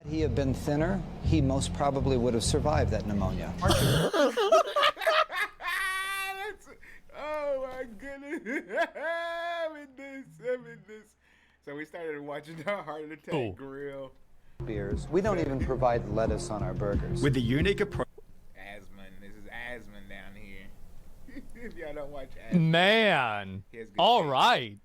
he had been thinner, he most probably would have survived that pneumonia. Oh my goodness. I'm in this. So we started watching the Heart Attack Grill. Beers. We don't even provide lettuce on our burgers. With the unique approach. Asman. This is Asman down here. If y'all don't watch Asman. Man. All right.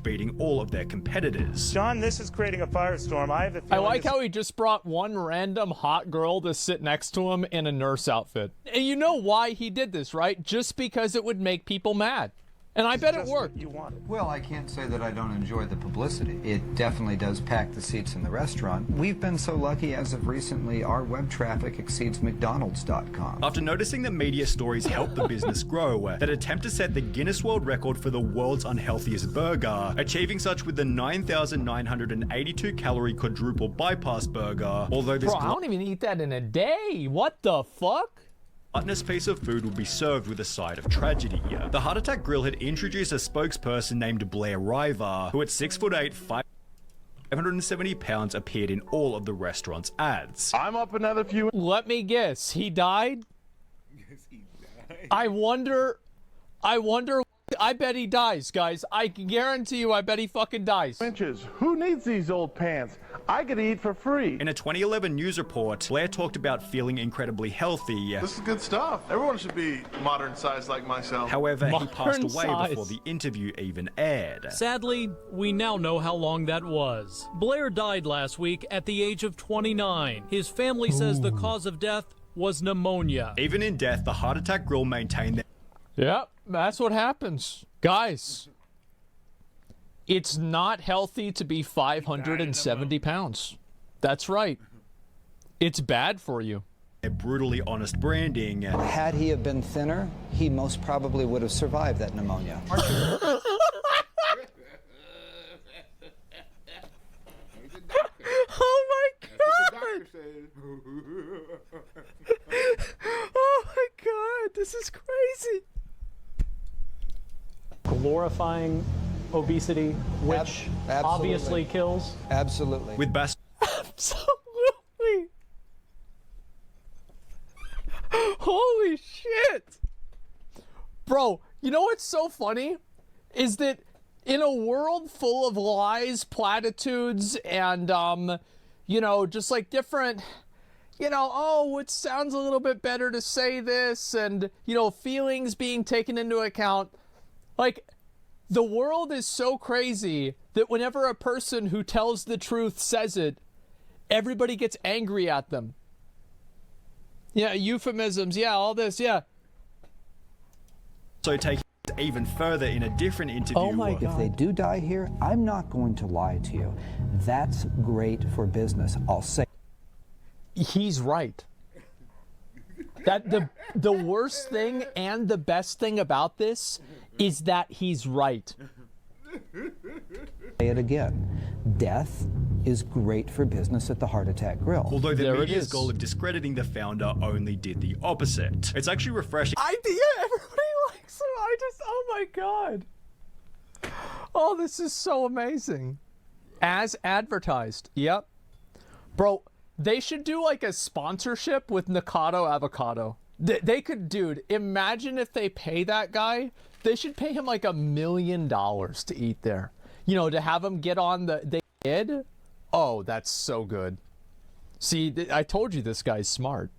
Beating all of their competitors. John, this is creating a firestorm. I have the feeling I like how he just brought one random hot girl to sit next to him in a nurse outfit. And you know why he did this, right? Just because it would make people mad. And I bet it worked. You wanted. Well, I can't say that I don't enjoy the publicity. It definitely does pack the seats in the restaurant. We've been so lucky as of recently, our web traffic exceeds McDonald's.com. After noticing that media stories help the business grow, that attempt to set the Guinness World Record for the world's unhealthiest burger, achieving such with the 9,982 calorie quadruple bypass burger, although this Bro, I don't even eat that in a day. What the fuck? gluttonous piece of food will be served with a side of tragedy. The Heart Attack Grill had introduced a spokesperson named Blair River, who at 6'8", 570 pounds appeared in all of the restaurant's ads. I'm up another few. Let me guess. He died? Yes, he died. I wonder. I bet he dies, guys. I can guarantee you I bet he fucking dies. Inches. Who needs these old pants? I could eat for free. In a 2011 news report, Blair talked about feeling incredibly healthy. This is good stuff. Everyone should be modern sized like myself. However, he Modern passed away size. before the interview even aired. Sadly, we now know how long that was. Blair died last week at the age of 29. His family says the cause of death was pneumonia. Even in death, the Heart Attack Grill maintained that Yep, that's what happens. Guys, it's not healthy to be 570 pounds. That's right. It's bad for you. their brutally honest branding. Had he have been thinner, he most probably would have survived that pneumonia. Oh my god! Oh my god, this is crazy. Glorifying obesity, which Absolutely. obviously kills. Absolutely. With Bas Absolutely. Holy shit. Bro, you know what's so funny? Is that in a world full of lies, platitudes, and, you know, just like different, you know, oh, it sounds a little bit better to say this, and, you know, feelings being taken into account. Like, the world is so crazy that whenever a person who tells the truth says it, everybody gets angry at them. Yeah, euphemisms, yeah, all this, yeah. so take it even further in a different interview. Oh my If they do die here, I'm not going to lie to you. That's great for business. I'll say. He's right. That the worst thing and the best thing about this is that he's right. Say it again. Death is great for business at the Heart Attack Grill. Although the There it media's is. goal of discrediting the founder only did the opposite. It's actually refreshing. Idea, everybody likes him. Oh my god. Oh, this is so amazing. As advertised. Yep. Bro, they should do like a sponsorship with Nikado Avocado. They could, dude, imagine if they pay that guy. They should pay him like $1 million to eat there. You know, to have him get on the kid. Oh, that's so good. See, I told you this guy's smart.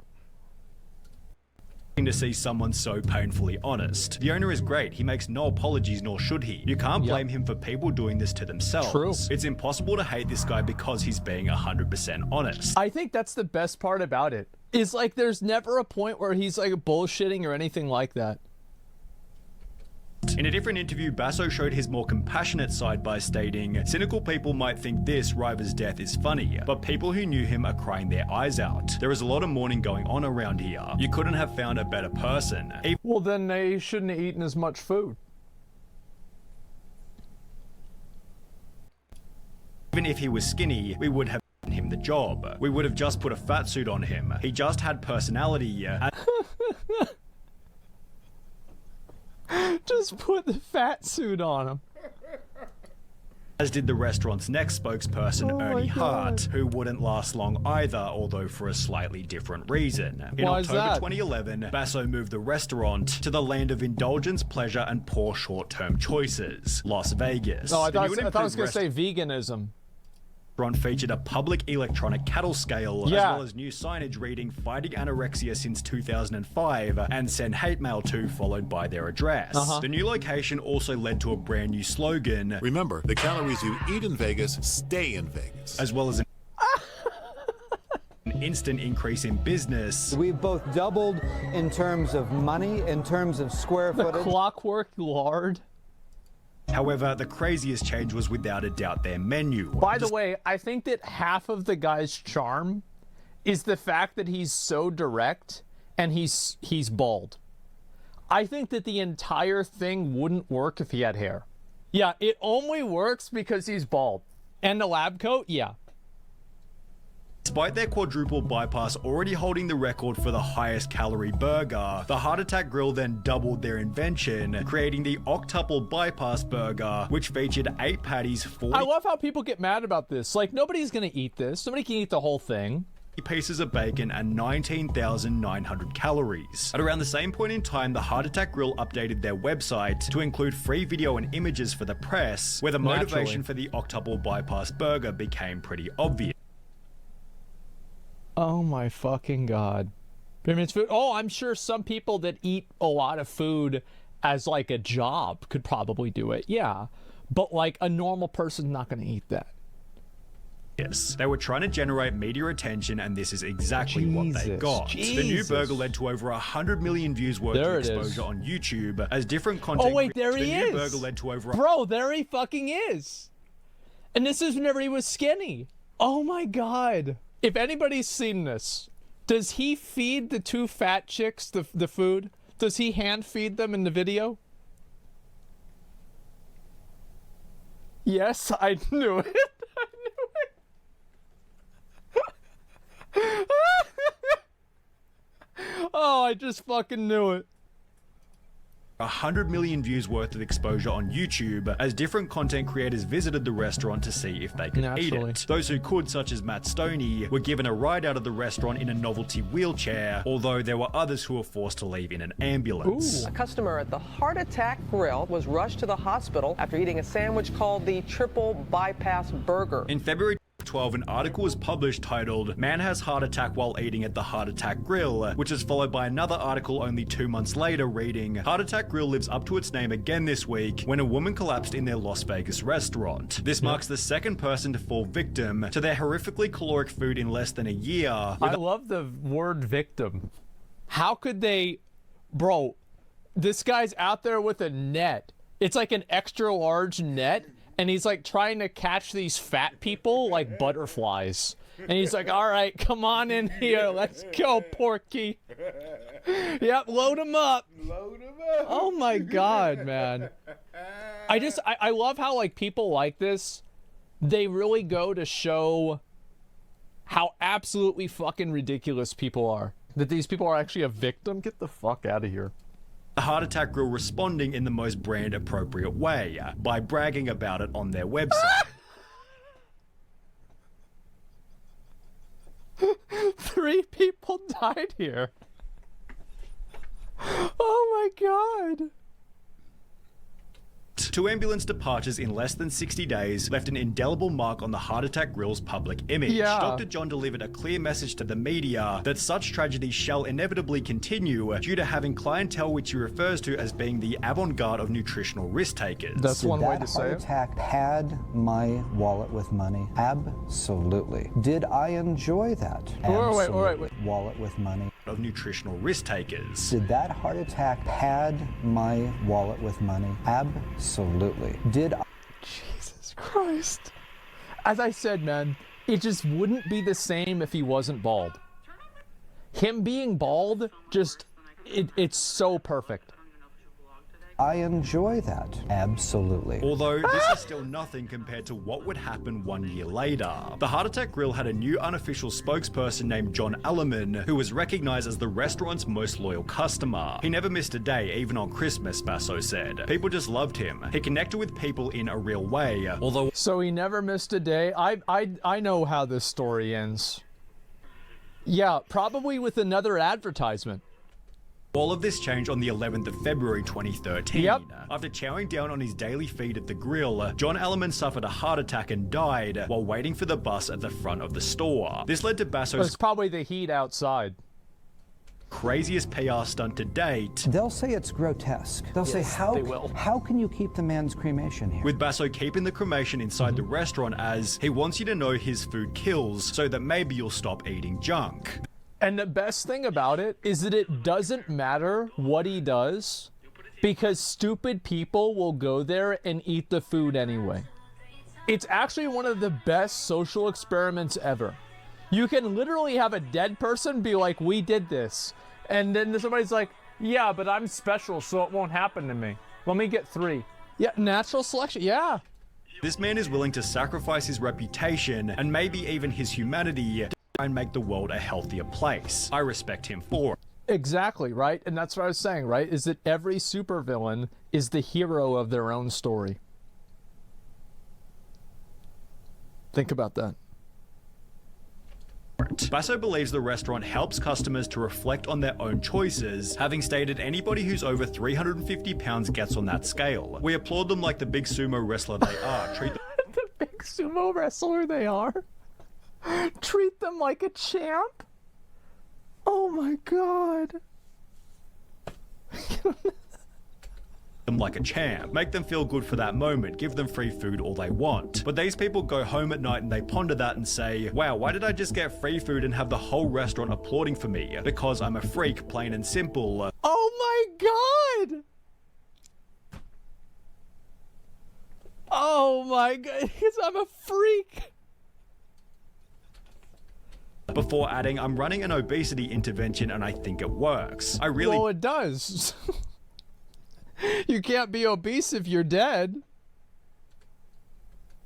To see someone so painfully honest. The owner is great. He makes no apologies, nor should he. You can't blame him for people doing this to themselves. True. It's impossible to hate this guy because he's being 100% honest. I think that's the best part about it. Is like there's never a point where he's like bullshitting or anything like that. In a different interview, Basso showed his more compassionate side by stating, cynical people might think this, River's death, is funny, but people who knew him are crying their eyes out. There is a lot of mourning going on around here. You couldn't have found a better person. Well, then they shouldn't have eaten as much food. Even if he was skinny, we would have given him the job. We would have just put a fat suit on him. He just had personality. Just put the fat suit on him. As did the restaurant's next spokesperson, Ernie Hart, who wouldn't last long either, although for a slightly different reason. In Why is October that? 2011, Basso moved the restaurant to the land of indulgence, pleasure, and poor short-term choices, Las Vegas. No, I The thought, new and I thought I was improved going to say veganism. restaurant featured a public electronic cattle scale, Yeah. as well as new signage reading "Fighting Anorexia Since 2005" and "Send Hate Mail To," followed by their address. The new location also led to a brand new slogan, Remember, the calories you eat in Vegas stay in Vegas. as well as an instant increase in business. We've both doubled in terms of money, in terms of square The footage. Clockwork Lard. However, the craziest change was without a doubt their menu. By the way, I think that half of the guy's charm is the fact that he's so direct and he's bald. I think that the entire thing wouldn't work if he had hair. Yeah, it only works because he's bald. And the lab coat, yeah. Despite their quadruple bypass already holding the record for the highest calorie burger, the Heart Attack Grill then doubled their invention, creating the octuple bypass burger, which featured 8 patties, 40 I love how people get mad about this. Like, nobody's gonna eat this. Nobody can eat the whole thing. pieces of bacon, and 19,900 calories. At around the same point in time, the Heart Attack Grill updated their website to include free video and images for the press, where the motivation for the octuple bypass burger became pretty obvious. Oh my fucking god. Pyramid's food. Oh, I'm sure some people that eat a lot of food as like a job could probably do it. Yeah. But like a normal person's not going to eat that. Yes, they were trying to generate media attention, and this is exactly what they got. The new burger led to over 100 million views worth of exposure on YouTube, as different content. Oh wait, there he is. The new burger led to over. Bro, there he fucking is. And this is whenever he was skinny. Oh my god. If anybody's seen this, does he feed the 2 fat chicks the food? Does he hand feed them in the video? Yes, I knew it. I knew it. Oh, I just fucking knew it. 100 million views worth of exposure on YouTube, as different content creators visited the restaurant to see if they could eat it. Those who could, such as Matt Stoney, were given a ride out of the restaurant in a novelty wheelchair, although there were others who were forced to leave in an ambulance. A customer at the Heart Attack Grill was rushed to the hospital after eating a sandwich called the Triple Bypass Burger. In February 2012, an article was published titled "Man Has Heart Attack While Eating at the Heart Attack Grill," which is followed by another article only 2 months later reading, "Heart Attack Grill lives up to its name again this week when a woman collapsed in their Las Vegas restaurant. This marks the second person to fall victim to their horrifically caloric food in less than a year." I love the word victim. How could they... Bro, this guy's out there with a net. It's like an extra large net. And he's like trying to catch these fat people like butterflies. And he's like, all right, come on in here. Let's go, Porky. Yep, load him up. Load him up. Oh my God, man. I love how like people like this, they really go to show how absolutely fucking ridiculous people are. That these people are actually a victim. Get the fuck out of here. The Heart Attack Grill responding in the most brand appropriate way, by bragging about it on their website. 3 people died here. Oh my God. 2 ambulance departures in less than 60 days left an indelible mark on the Heart Attack Grill's public image. Yeah. Dr. John delivered a clear message to the media that such tragedies shall inevitably continue due to having clientele which he refers to as being the avant-garde of nutritional risk takers. That's one way to say Heart it. attack pad my wallet with money? Absolutely. Did I enjoy that? Wait. Wallet with money. Of nutritional risk takers. Did that heart attack pad my wallet with money? Absolutely. Did I... Jesus Christ. As I said, man, it just wouldn't be the same if he wasn't bald. Him being bald, just, it's so perfect. I enjoy that. Absolutely. Although this is still nothing compared to what would happen 1 year later. The Heart Attack Grill had a new unofficial spokesperson named John Alleman, who was recognized as the restaurant's most loyal customer. He never missed a day, even on Christmas, Basso said. People just loved him. He connected with people in a real way, although... So he never missed a day. I know how this story ends. Yeah, probably with another advertisement. All of this changed on the 11th of February 2013. Yep. After chowing down on his daily feed at the grill, John Alleman suffered a heart attack and died while waiting for the bus at the front of the store. This led to Basso's It's probably the heat outside. craziest PR stunt to date, They'll say it's grotesque. They'll say, they will. how can you keep the man's cremation here? with Basso keeping the cremation inside the restaurant as he wants you to know his food kills so that maybe you'll stop eating junk. And the best thing about it is that it doesn't matter what he does because stupid people will go there and eat the food anyway. It's actually one of the best social experiments ever. You can literally have a dead person be like, we did this. And then somebody's like, yeah, but I'm special, so it won't happen to me. Let me get 3. Yeah, natural selection, yeah. This man is willing to sacrifice his reputation and maybe even his humanity to try and make the world a healthier place. I respect him for it. Exactly, right? And that's what I was saying, right? Is that every supervillain is the hero of their own story. Think about that. Basso believes the restaurant helps customers to reflect on their own choices, having stated anybody who's over 350 pounds gets on that scale. We applaud them like the big sumo wrestler they are. Treat them The big sumo wrestler they are. Treat them like a champ. Oh my god. like a champ. Make them feel good for that moment. Give them free food all they want. But these people go home at night and they ponder that and say, wow, why did I just get free food and have the whole restaurant applauding for me? Because I'm a freak, plain and simple. Oh my god! Oh my god, because I'm a freak. Before adding, I'm running an obesity intervention and I think it works. Well, it does. You can't be obese if you're dead.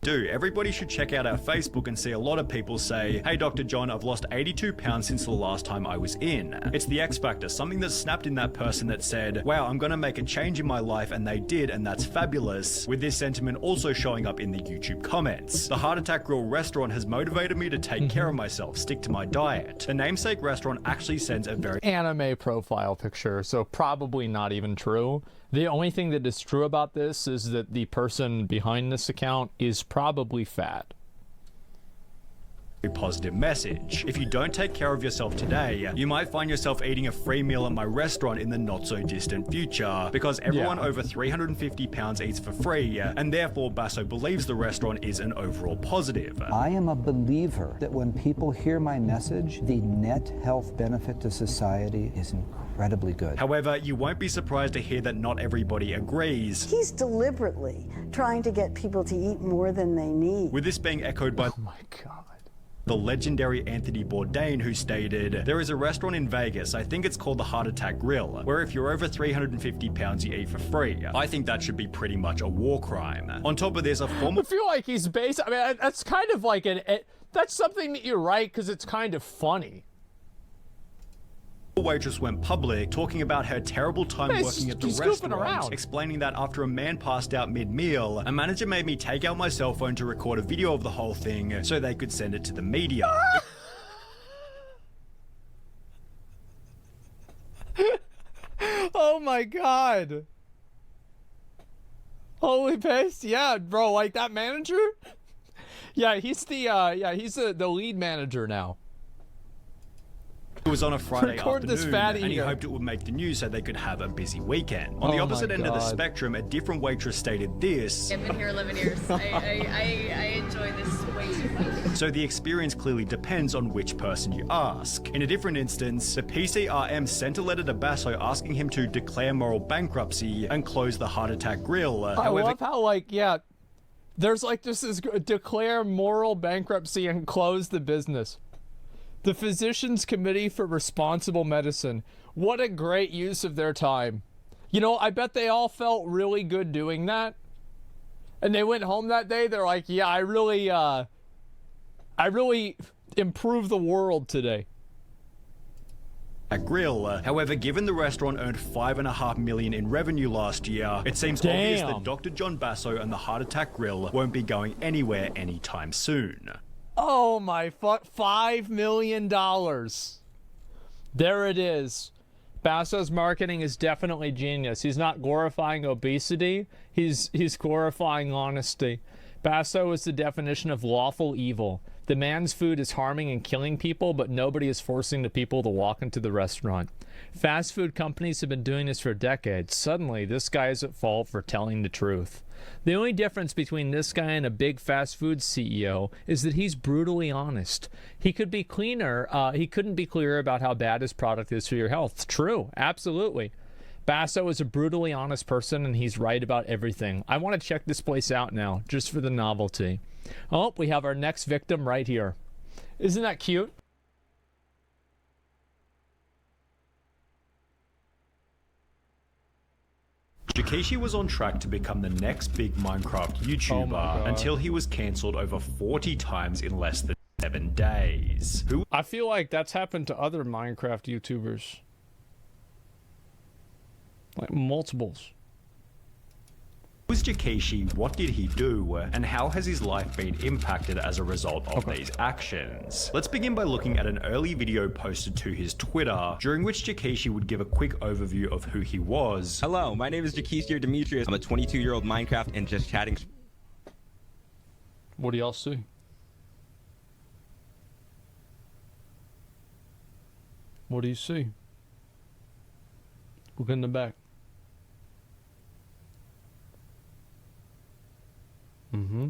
Everybody should check out our Facebook and see a lot of people say, hey Dr. John, I've lost 82 pounds since the last time I was in. It's the X Factor, something that snapped in that person that said, wow, I'm gonna make a change in my life, and they did, and that's fabulous. With this sentiment also showing up in the YouTube comments. The Heart Attack Grill restaurant has motivated me to take care of myself, stick to my diet. The namesake restaurant actually sends a very anime profile picture, so probably not even true. The only thing that is true about this is that the person behind this account is probably fat. Positive message. If you don't take care of yourself today, you might find yourself eating a free meal at my restaurant in the not so distant future, because everyone over 350 pounds eats for free, and therefore Basso believes the restaurant is an overall positive. I am a believer that when people hear my message, the net health benefit to society is incredibly good. However, you won't be surprised to hear that not everybody agrees. He's deliberately trying to get people to eat more than they need. With this being echoed by the legendary Anthony Bourdain, who stated, there is a restaurant in Vegas, I think it's called the Heart Attack Grill, where if you're over 350 pounds, you eat for free. I think that should be pretty much a war crime. On top of this, a former... I feel like he's based... I mean, that's kind of like that's something that you write because it's kind of funny. Waitress went public, talking about her terrible time working at the restaurant, explaining that after a man passed out mid-meal, a manager made me take out my cell phone to record a video of the whole thing so they could send it to the media. Oh my god. Holy paste, yeah, bro, like that manager? Yeah, he's the lead manager now. It was on a Friday afternoon, and he hoped it would make the news so they could have a busy weekend. On the opposite end of the spectrum, a different waitress stated this. I've been here 11 years. I enjoy this way too much. So the experience clearly depends on which person you ask. In a different instance, the PCRM sent a letter to Basso asking him to declare moral bankruptcy and close the Heart Attack Grill. I love how, like, yeah, there's like this is declare moral bankruptcy and close the business. The Physicians Committee for Responsible Medicine. What a great use of their time. You know, I bet they all felt really good doing that. And they went home that day, they're like, yeah, I really improved the world today. A grill. However, given the restaurant earned $5.5 million in revenue last year, it seems obvious that Dr. John Basso and the Heart Attack Grill won't be going anywhere anytime soon. Oh my $5 million. There it is. Basso's marketing is definitely genius. He's not glorifying obesity. He's glorifying honesty. Basso is the definition of lawful evil. The man's food is harming and killing people, but nobody is forcing the people to walk into the restaurant. Fast food companies have been doing this for decades. Suddenly, this guy is at fault for telling the truth. The only difference between this guy and a big fast food CEO is that he's brutally honest. He could be cleaner. He couldn't be clearer about how bad his product is for your health. True, absolutely. Basso is a brutally honest person, and he's right about everything. I want to check this place out now, just for the novelty. Oh, we have our next victim right here. Isn't that cute? Jakashi was on track to become the next big Minecraft YouTuber until he was cancelled over 40 times in less than 7 days. I feel like that's happened to other Minecraft YouTubers. Like multiples. Who is Jakashi, what did he do, and how has his life been impacted as a result of these actions? Let's begin by looking at an early video posted to his Twitter, during which Jakashi would give a quick overview of who he was. Hello, my name is Jakashi Demetrius. I'm a 22-year-old Minecraft and just chatting. What do y'all see? What do you see? Look in the back. Mm-hmm.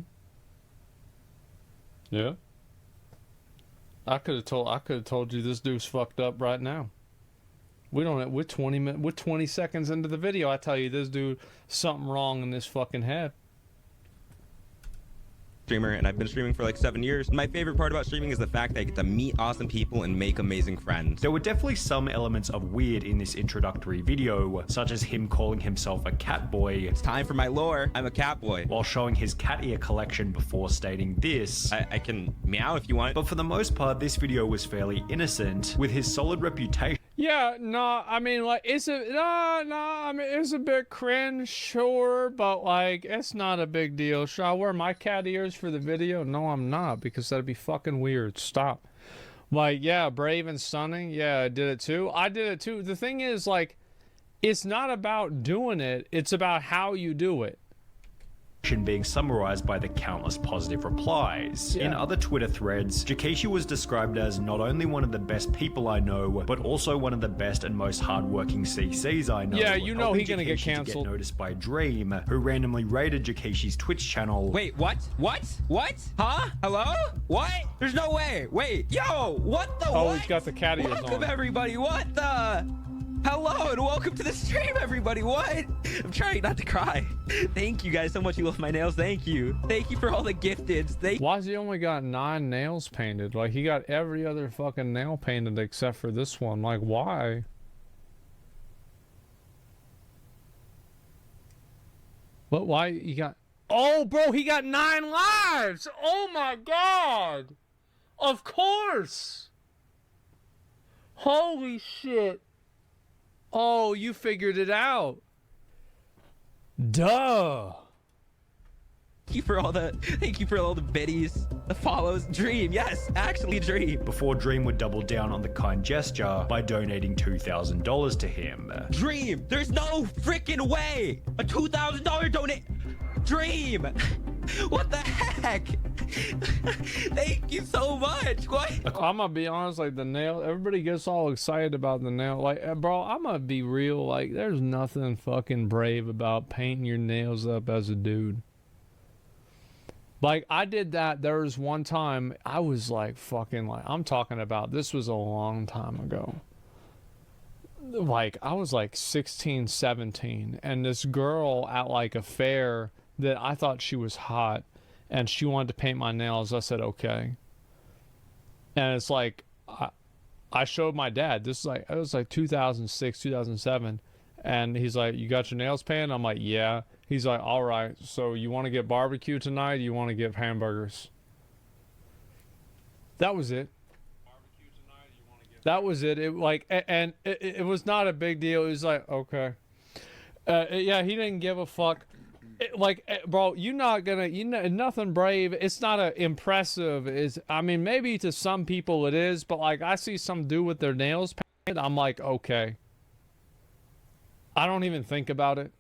Yeah. I could have told you this dude's fucked up right now. We're 20 seconds into the video, I tell you this dude something wrong in this fucking head. Streamer, and I've been streaming for like 7 years. My favorite part about streaming is the fact that I get to meet awesome people and make amazing friends. There were definitely some elements of weird in this introductory video, such as him calling himself a cat boy. It's time for my lore. I'm a cat boy. While showing his cat ear collection before stating this. I can meow if you want. But for the most part, this video was fairly innocent, with his solid reputation. Yeah, no, I mean, like, I mean, it's a bit cringe, sure, but, like, it's not a big deal. Should I wear my cat ears for the video? No, I'm not, because that'd be fucking weird. Stop. Like, yeah, brave and stunning. Yeah, I did it too. I did it too. The thing is, like, it's not about doing it. It's about how you do it. Being summarized by the countless positive replies. Yeah. In other Twitter threads, Jakashi was described as not only one of the best people I know, but also one of the best and most hardworking CCs I know. Yeah, you know he's gonna get Jakashi cancelled. To get noticed by Dream, who randomly raided Jakashi's Twitch channel. Wait, what? What? Huh? Hello? What? There's no way. Wait, yo, what the Oh, what? he's got the cat ears Welcome on. everybody. What the? Hello and welcome to the stream, everybody. What? I'm trying not to cry. Thank you guys so much. You love my nails. Thank you. Thank you for all the gifteds. Why has he only got 9 nails painted? Like, he got every other fucking nail painted except for this one. Like, why? But why he got... Oh, bro, he got 9 lives! Oh my god! Of course! Holy shit! Oh, you figured it out. Duh. Thank you for all the biddies, the follows. Dream, yes, actually Dream. Before Dream would double down on the kind gesture by donating $2,000 to him. Dream, there's no freaking way. A $2,000 donate. Dream. What the heck? Thank you so much. What? I'm gonna be honest, like the nail, everybody gets all excited about the nail. Like, bro, I'm gonna be real. Like, there's nothing fucking brave about painting your nails up as a dude. Like, I did that. There was one time I was like fucking, like, I'm talking about, this was a long time ago. Like, I was like 16, 17, and this girl at like a fair that I thought she was hot, and she wanted to paint my nails. I said, okay. And it's like, I showed my dad. This is like, it was like 2006, 2007. And he's like, you got your nails painted? I'm like, yeah. He's like, all right, so you want to get barbecue tonight? Or you want to get hamburgers? That was it. That was it. It it was not a big deal. It was like, okay. Yeah, he didn't give a fuck. Bro, nothing brave. It's not a impressive. I mean, maybe to some people it is, but like I see some dude with their nails painted, I'm like, okay. I don't even think about it.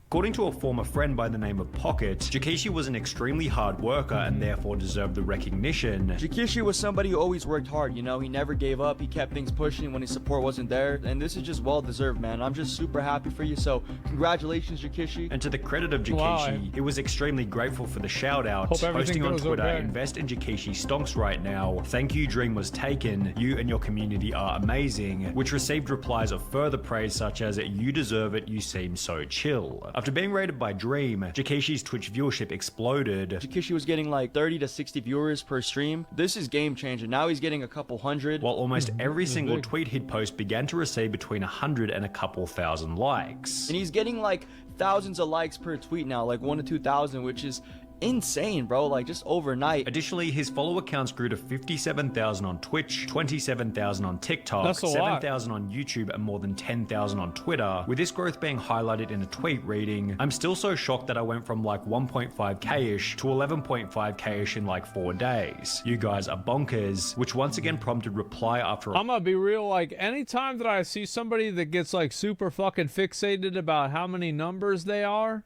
According to a former friend by the name of Pocket, Jikishi was an extremely hard worker and therefore deserved the recognition. Jikishi was somebody who always worked hard, you know? He never gave up, he kept things pushing when his support wasn't there, and this is just well-deserved, man. I'm just super happy for you, so congratulations, Jikishi. And to the credit of Jikishi, he was extremely grateful for the shout-out, posting on Twitter, okay. Invest in Jikishi stonks right now, thank you, dream was taken, you and your community are amazing, which received replies of further praise such as, you deserve it, you seem so chill. After being rated by Dream, Jikishi's Twitch viewership exploded. Jikishi was getting like 30 to 60 viewers per stream. This is game changing. Now he's getting a couple hundred. While almost every single tweet he'd post began to receive between 100 and a couple thousand likes. And he's getting like thousands of likes per tweet now, like 1,000 to 2,000, which is insane, bro, like just overnight. Additionally, his follower counts grew to 57,000 on Twitch, 27,000 on TikTok, 7,000 on YouTube, and more than 10,000 on Twitter, with this growth being highlighted in a tweet reading, I'm still so shocked that I went from like 1.5k-ish to 11.5k-ish in like 4 days. You guys are bonkers, which once again prompted reply after I'm gonna be real, like anytime that I see somebody that gets like super fucking fixated about how many numbers they are,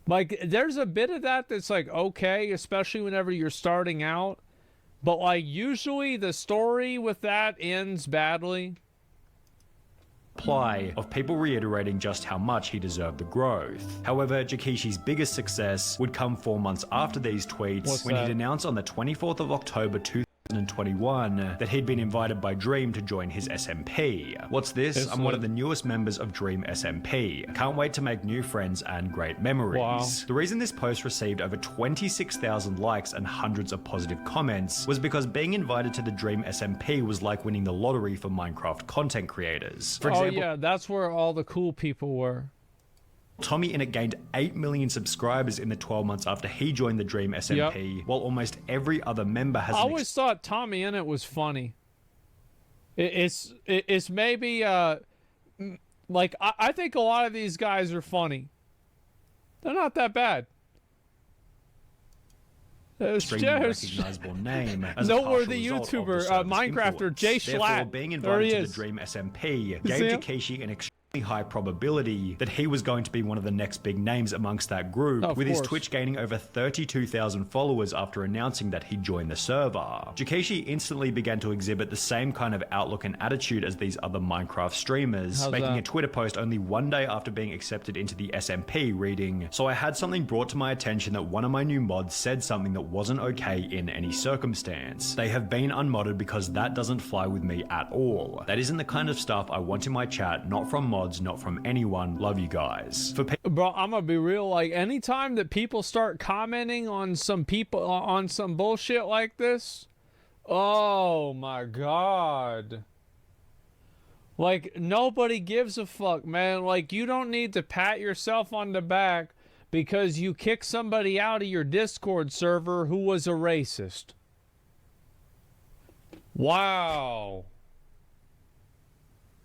like, there's a bit of that that's like, okay, especially whenever you're starting out. But, like, usually the story with that ends badly. Reply of people reiterating just how much he deserved the growth. However, Jikishi's biggest success would come 4 months after these tweets when he'd announced on the 24th of October 2021 that he'd been invited by Dream to join his SMP. What's this? I'm one of the newest members of Dream SMP. Can't wait to make new friends and great memories. Wow. The reason this post received over 26,000 likes and hundreds of positive comments was because being invited to the Dream SMP was like winning the lottery for Minecraft content creators. For example, yeah, that's where all the cool people were. Tommy Innit gained 8 million subscribers in the 12 months after he joined the Dream SMP, while almost every other member has. I always thought Tommy Innit was funny. It's maybe like I think a lot of these guys are funny. They're not that bad. Recognizable name as noteworthy YouTuber, Minecrafter Jay Schlatt. Being invited to the Dream SMP gave Jikishi an extremely high probability that he was going to be one of the next big names amongst that group, with his Twitch gaining over 32,000 followers after announcing that he joined the server. Jikishi instantly began to exhibit the same kind of outlook and attitude as these other Minecraft streamers, making a Twitter post only 1 day after being accepted into the SMP reading, "So I had something brought to my attention that one of my new mods said something that wasn't okay in any circumstance. They have been unmodded because that doesn't fly with me at all. That isn't the kind of stuff I want in my chat, not from mods, not from anyone. Love you guys." Bro, I'm gonna be real, like anytime that people start commenting on some people on some bullshit like this, oh my god. Like nobody gives a fuck, man. Like you don't need to pat yourself on the back because you kicked somebody out of your Discord server who was a racist. Wow.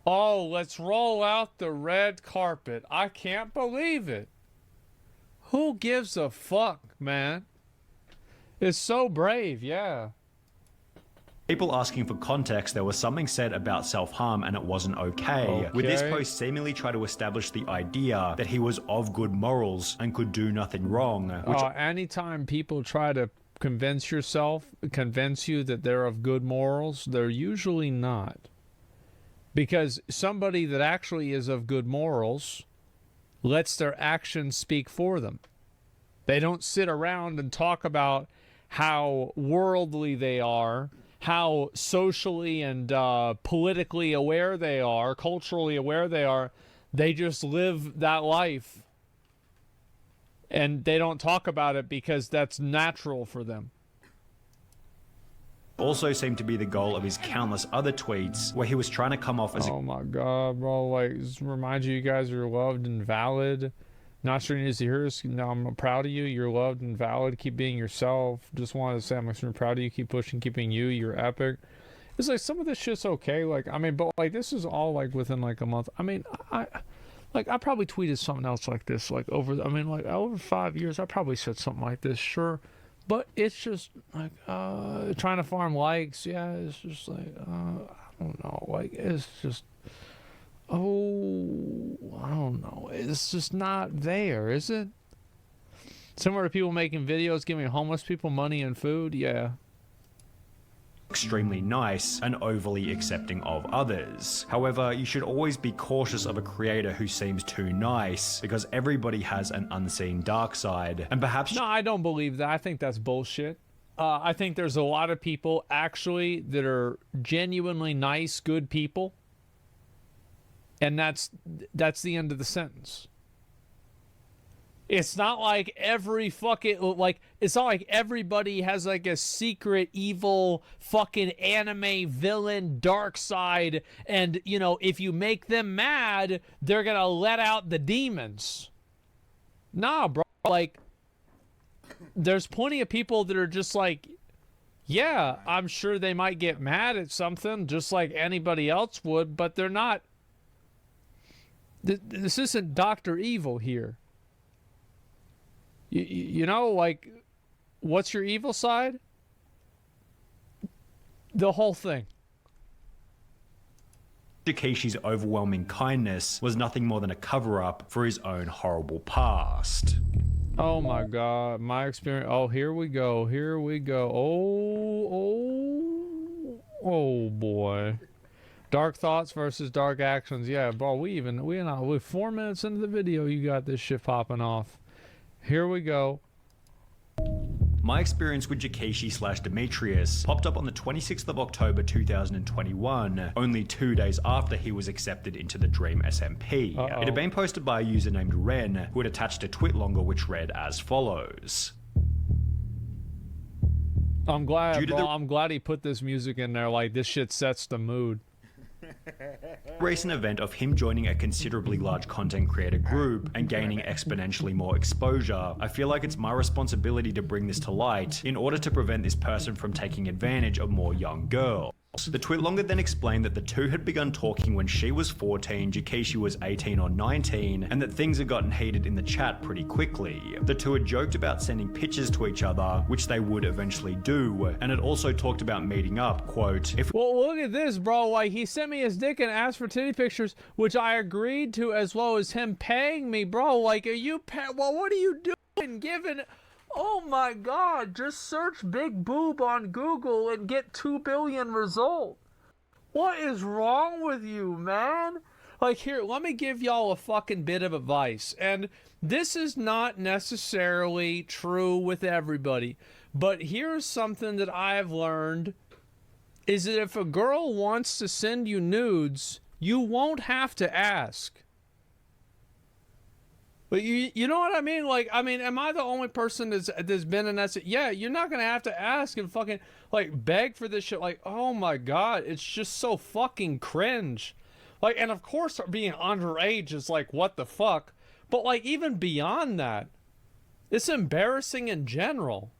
Oh, let's roll out the red carpet. I can't believe it. Who gives a fuck, man? It's so brave, yeah. People asking for context, there was something said about self-harm and it wasn't okay. With this post seemingly try to establish the idea that he was of good morals and could do nothing wrong. Anytime people try to convince you that they're of good morals, they're usually not. Because somebody that actually is of good morals lets their actions speak for them. They don't sit around and talk about how worldly they are, how socially and politically aware they are, culturally aware they are. They just live that life. And they don't talk about it because that's natural for them. also seemed to be the goal of his countless other tweets, where he was trying to come off as oh my god, bro, like, just remind you guys are loved and valid. Not sure you need to hear this. No, I'm proud of you. You're loved and valid. Keep being yourself. Just wanted to say I'm extremely proud of you. Keep pushing, keep being you. You're epic. It's like some of this shit's okay. Like, I mean, but like this is all like within like a month. I mean, I probably tweeted something else like this, like over 5 years. I probably said something like this, sure. But it's just like trying to farm likes. Yeah, it's just like I don't know. Like it's just I don't know. It's just not there, is it? Similar to people making videos giving homeless people money and food. Yeah. extremely nice and overly accepting of others. However, you should always be cautious of a creator who seems too nice, because everybody has an unseen dark side, and perhaps— No, I don't believe that. I think that's bullshit. I think there's a lot of people actually that are genuinely nice, good people, and that's the end of the sentence. It's not like every fucking, like, it's not like everybody has like a secret evil fucking anime villain dark side, and you know, if you make them mad, they're gonna let out the demons. Nah, bro, like, there's plenty of people that are just like, yeah, I'm sure they might get mad at something just like anybody else would, but they're not. This isn't Dr. Evil here. You know, like, what's your evil side? The whole thing. Jikeshi's overwhelming kindness was nothing more than a cover-up for his own horrible past. Oh my god, my experience. Oh, here we go. Here we go. Oh boy. Dark thoughts versus dark actions. Yeah, bro, we're 4 minutes into the video, you got this shit popping off. Here we go. My experience with Jikeshi/Demetrius popped up on the 26th of October 2021, only 2 days after he was accepted into the Dream SMP. It had been posted by a user named Ren, who had attached a TwitLonger which read as follows. I'm glad, bro, I'm glad he put this music in there, like, this shit sets the mood. Recent event of him joining a considerably large content creator group and gaining exponentially more exposure, I feel like it's my responsibility to bring this to light in order to prevent this person from taking advantage of more young girls. The TwitLonger then explained that the two had begun talking when she was 14, Jikeshi was 18 or 19, and that things had gotten heated in the chat pretty quickly. The two had joked about sending pictures to each other, which they would eventually do, and had also talked about meeting up, quote, Well, look at this, bro, like, he sent me his dick and asked for titty pictures, which I agreed to, as well as him paying me, bro, like, well, what are you doing, giving... Oh my god, just search big boob on Google and get 2 billion results. What is wrong with you, man? Like, here, let me give y'all a fucking bit of advice. And this is not necessarily true with everybody, but here's something that I've learned, is that if a girl wants to send you nudes, you won't have to ask. But you know what I mean? Like, I mean, am I the only person that's been in that? Yeah, you're not gonna have to ask and fucking like beg for this shit. Like, oh my god, it's just so fucking cringe. Like, and of course, being underage is like, what the fuck? But like, even beyond that, it's embarrassing in general.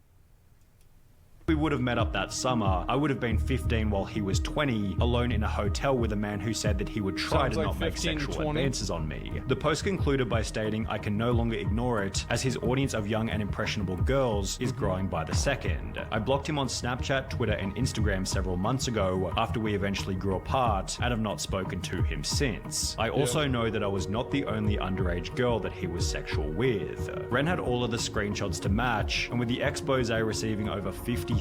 We would have met up that summer. I would have been 15 while he was 20, alone in a hotel with a man who said that he would try to not make sexual advances on me. The post concluded by stating I can no longer ignore it, as his audience of young and impressionable girls is growing by the second. I blocked him on Snapchat, Twitter, and Instagram several months ago, after we eventually grew apart, and have not spoken to him since. I also know that I was not the only underage girl that he was sexual with. Ren had all of the screenshots to match, and with the expose receiving over 50,000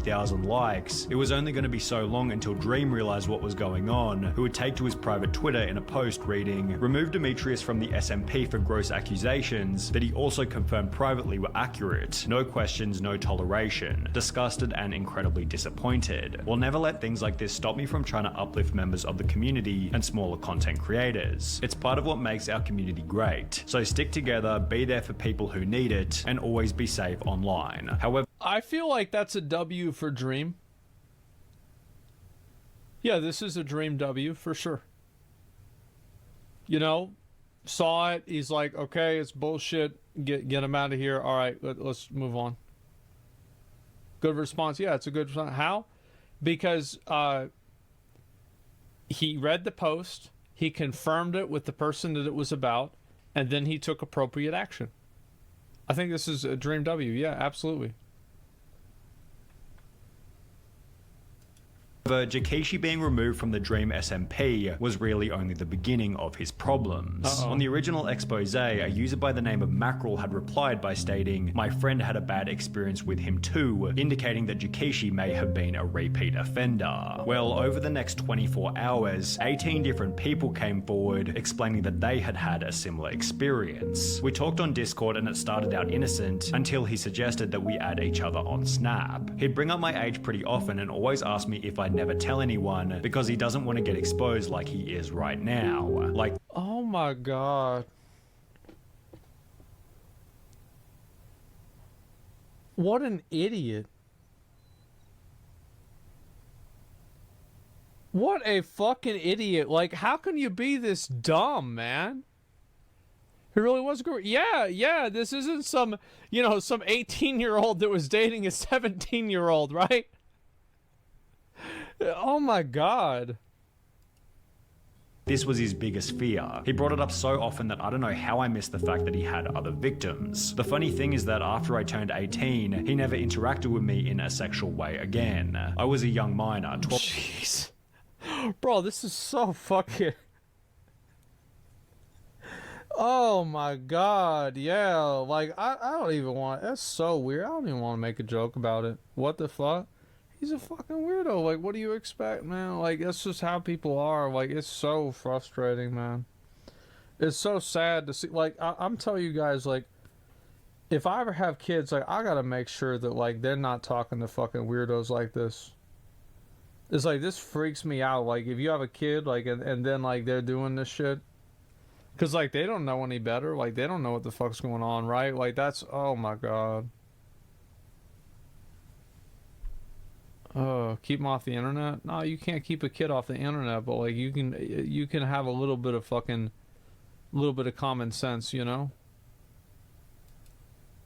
likes, it was only going to be so long until Dream realized what was going on, who would take to his private Twitter in a post reading, remove Demetrius from the SMP for gross accusations that he also confirmed privately were accurate. No questions, no toleration. Disgusted and incredibly disappointed. We'll never let things like this stop me from trying to uplift members of the community and smaller content creators. It's part of what makes our community great. So stick together, be there for people who need it, and always be safe online. However, I feel like that's a W for Dream. Yeah, this is a dream W for sure. You know, saw it. He's like, okay, it's bullshit. Get him out of here. All right, let's move on. Good response. Yeah, it's a good response. How? Because he read the post, he confirmed it with the person that it was about, and then he took appropriate action. I think this is a dream W. Yeah, absolutely. Jackeshi being removed from the Dream SMP was really only the beginning of his problems. On the original expose, a user by the name of Mackerel had replied by stating, "My friend had a bad experience with him too," indicating that Jackeshi may have been a repeat offender. Well, over the next 24 hours, 18 different people came forward explaining that they had had a similar experience. We talked on Discord and it started out innocent until he suggested that we add each other on Snap. He'd bring up my age pretty often and always ask me if I'd never tell anyone because he doesn't want to get exposed like he is right now. Like, oh my god. What an idiot. What a fucking idiot. Like, how can you be this dumb, man? He really was good. Yeah, this isn't some, some 18-year-old that was dating a 17-year-old, right? Oh my god. this was his biggest fear. He brought it up so often that I don't know how I missed the fact that he had other victims. The funny thing is that after I turned 18, he never interacted with me in a sexual way again. I was a young minor. Jeez. Bro, this is so fucking... Oh my god, yeah. Like, I don't even want... That's so weird. I don't even want to make a joke about it. What the fuck? He's a fucking weirdo. Like, what do you expect, man? Like, that's just how people are. Like, it's so frustrating, man. It's so sad to see. Like, I'm telling you guys, like, if I ever have kids, like, I gotta make sure that, like, they're not talking to fucking weirdos like this. It's like, this freaks me out. Like, if you have a kid, like, and then, like, they're doing this shit. Because, like, they don't know any better. Like, they don't know what the fuck's going on, right? Like, that's... Oh, my God. Oh, keep them off the internet? No, you can't keep a kid off the internet, but, like, you can have a little bit of fucking... A little bit of common sense, you know?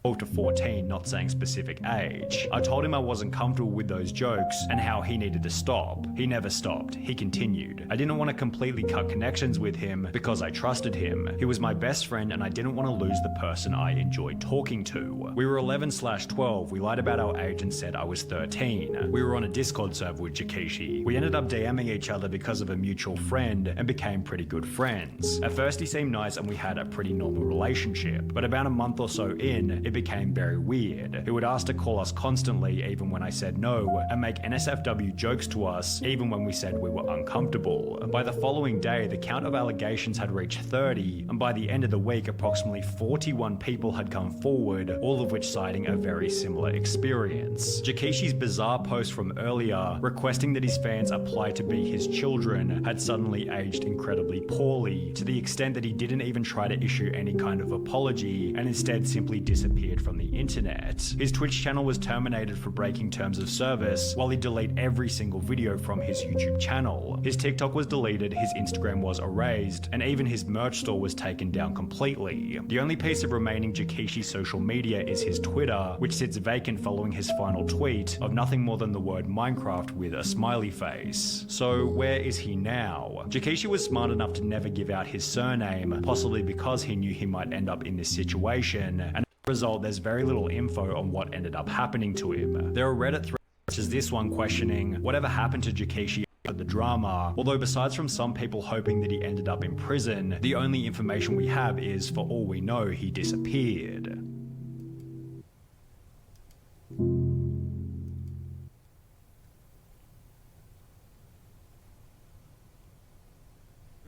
12 to 14, not saying specific age. I told him I wasn't comfortable with those jokes and how he needed to stop. He never stopped. He continued. I didn't want to completely cut connections with him because I trusted him. He was my best friend and I didn't want to lose the person I enjoyed talking to. We were 11/12. We lied about our age and said I was 13. We were on a Discord server with Jackeshi. We ended up DMing each other because of a mutual friend and became pretty good friends. At first he seemed nice and we had a pretty normal relationship, but about a month or so in, it became very weird. He would ask to call us constantly even when I said no, and make NSFW jokes to us even when we said we were uncomfortable. By the following day, the count of allegations had reached 30, and by the end of the week, approximately 41 people had come forward, all of which citing a very similar experience. Jackeshi's bizarre post from earlier, requesting that his fans apply to be his children, had suddenly aged incredibly poorly, to the extent that he didn't even try to issue any kind of apology, and instead simply disappeared from the internet. His Twitch channel was terminated for breaking terms of service, while he deleted every single video from his YouTube channel. His TikTok was deleted, his Instagram was erased, and even his merch store was taken down completely. The only piece of remaining Jackeshi social media is his Twitter, which sits vacant following his final tweet of nothing more than the word Minecraft with a smiley face. So where is he now? Jackeshi was smart enough to never give out his surname, possibly because he knew he might end up in this situation, and result, there's very little info on what ended up happening to him. There are Reddit threads such as this one questioning whatever happened to Jackeshi after the drama, although besides from some people hoping that he ended up in prison, the only information we have is, for all we know, he disappeared.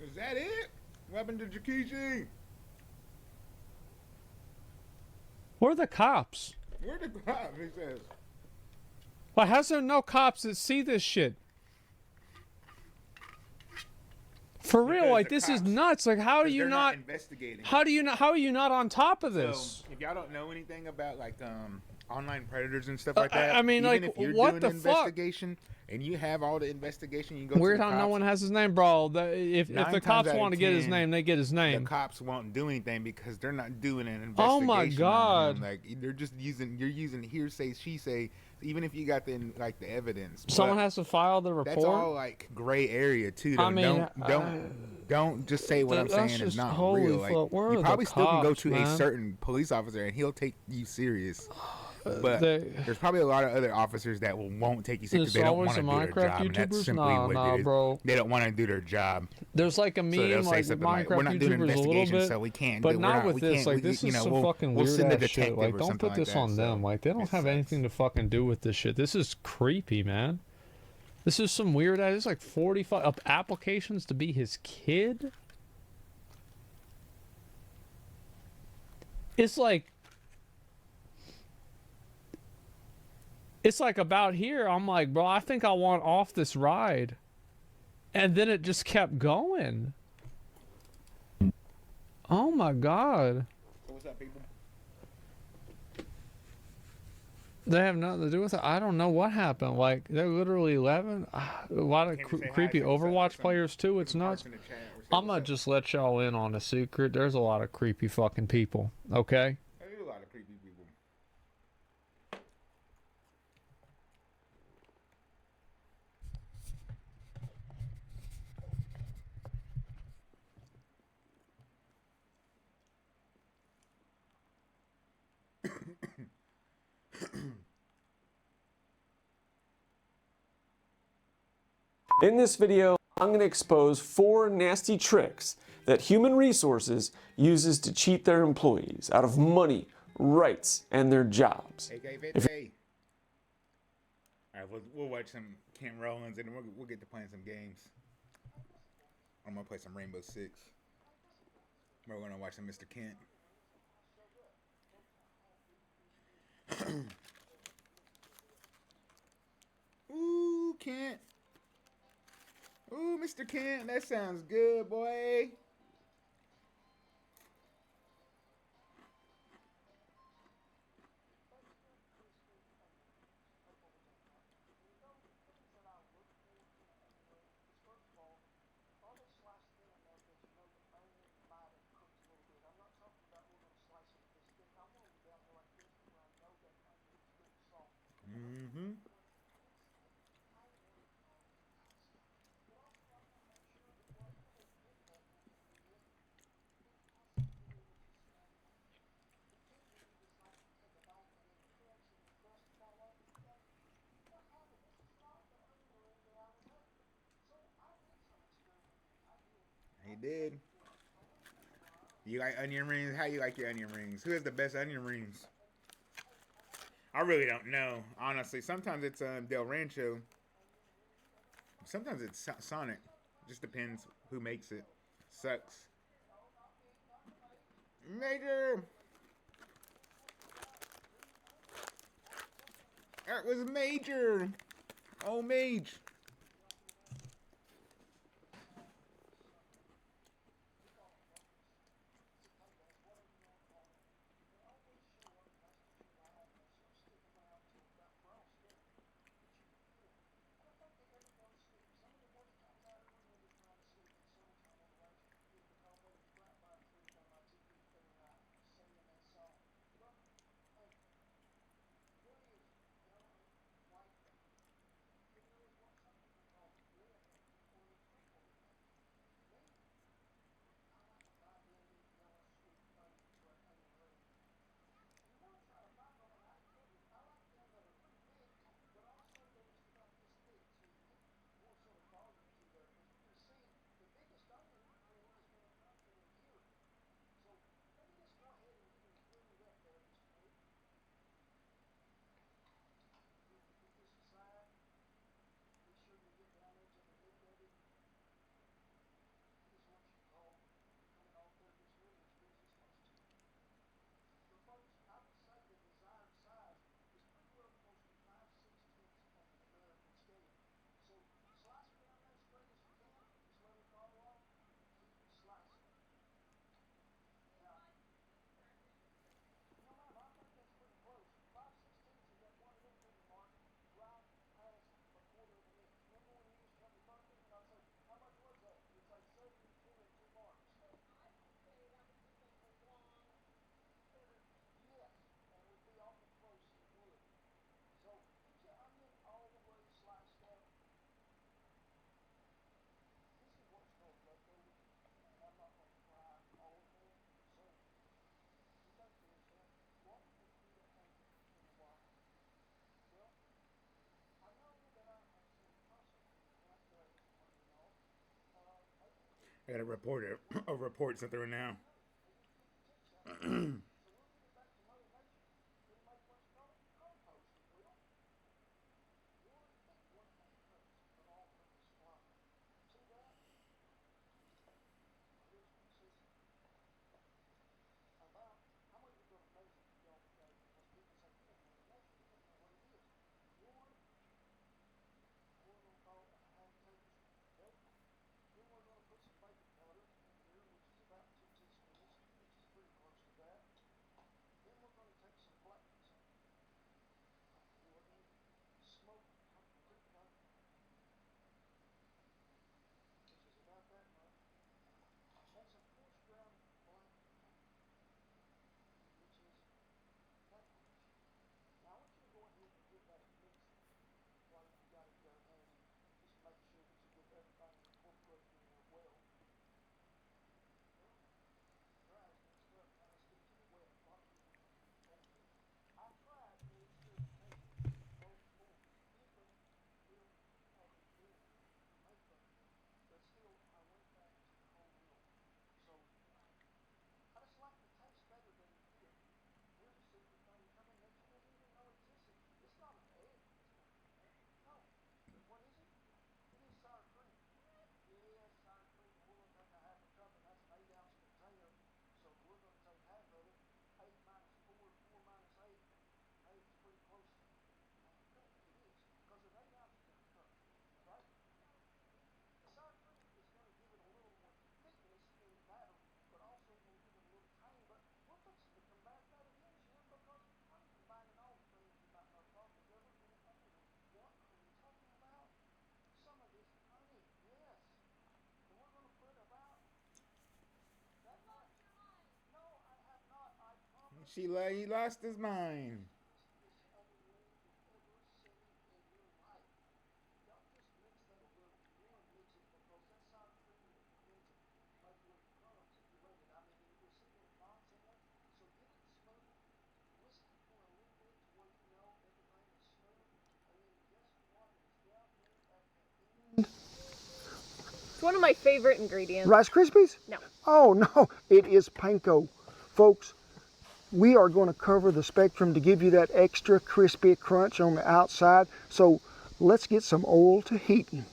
Is that it? What happened to Jackeshi? Where are the cops? Where the cops? He says. Why, how's there no cops that see this shit? For real, like this is nuts. Like, how do you not investigating? How do you not? How are you not on top of this? So, if y'all don't know anything about like online predators and stuff like that, I mean, even like, if you're what doing the an investigation, and you have all the investigation. You go to Weird the how cops. no one has his name, bro. If Nine the times cops out of want to get his 10, name, they get his name. The cops won't do anything because they're not doing an investigation. Oh my on God. him. Like you're using hearsay, she say. Even if you got the evidence, Someone but has to file the report. that's all like gray area too. Though. I mean, don't just say what I'm that's saying is just not holy real. Like, fuck, where are you the probably still can go cops, to man? a certain police officer and he'll take you serious. But They- there's probably a lot of other officers that won't take you serious. There's They don't always want to the do their Minecraft job. And that's YouTubers? simply Nah, what nah, it is. bro. They don't want to do their job. There's like a So they'll meme, say like something Minecraft we're not doing YouTubers a little investigation, bit, so we can't but do it. not with we this. can't- Like we- this you is know, some we'll- fucking we'll weird send a ass shit. detective Like, or don't something put this like that, on them. so Like, they don't it have anything to fucking do with this shit. This is creepy, man. This is some weird ass. It's like 45 applications to be his kid. It's like about here. I'm like, bro, I think I want off this ride, and then it just kept going. Oh my God. So what's up, people? They have nothing to do with it. I don't know what happened. Like, they're literally 11. A lot of creepy Overwatch players, too. It's nuts. I'm going to just let y'all in on a secret. There's a lot of creepy fucking people, okay? There's a lot of creepy people. In this video, I'm going to expose 4 nasty tricks that Human Resources uses to cheat their employees out of money, rights, and their jobs. AK-50. All right, we'll watch some Kent Rollins and we'll get to playing some games. I'm gonna play some Rainbow Six. We're gonna watch some Mr. Kent. Ooh, Kent. Ooh, Mr. Kent, that sounds good, boy. Mm-hmm. He did. You like onion rings? How you like your onion rings? Who has the best onion rings? I really don't know, honestly. Sometimes it's Del Rancho. Sometimes it's Sonic. Just depends who makes it. Sucks. Major! That was Major! Oh, Mage! I got a report sent through now. He lost his mind. It's one of my favorite ingredients. Rice Krispies? No. Oh, no, it is panko. Folks, we are going to cover the spectrum to give you that extra crispy crunch on the outside. So let's get some oil to heating.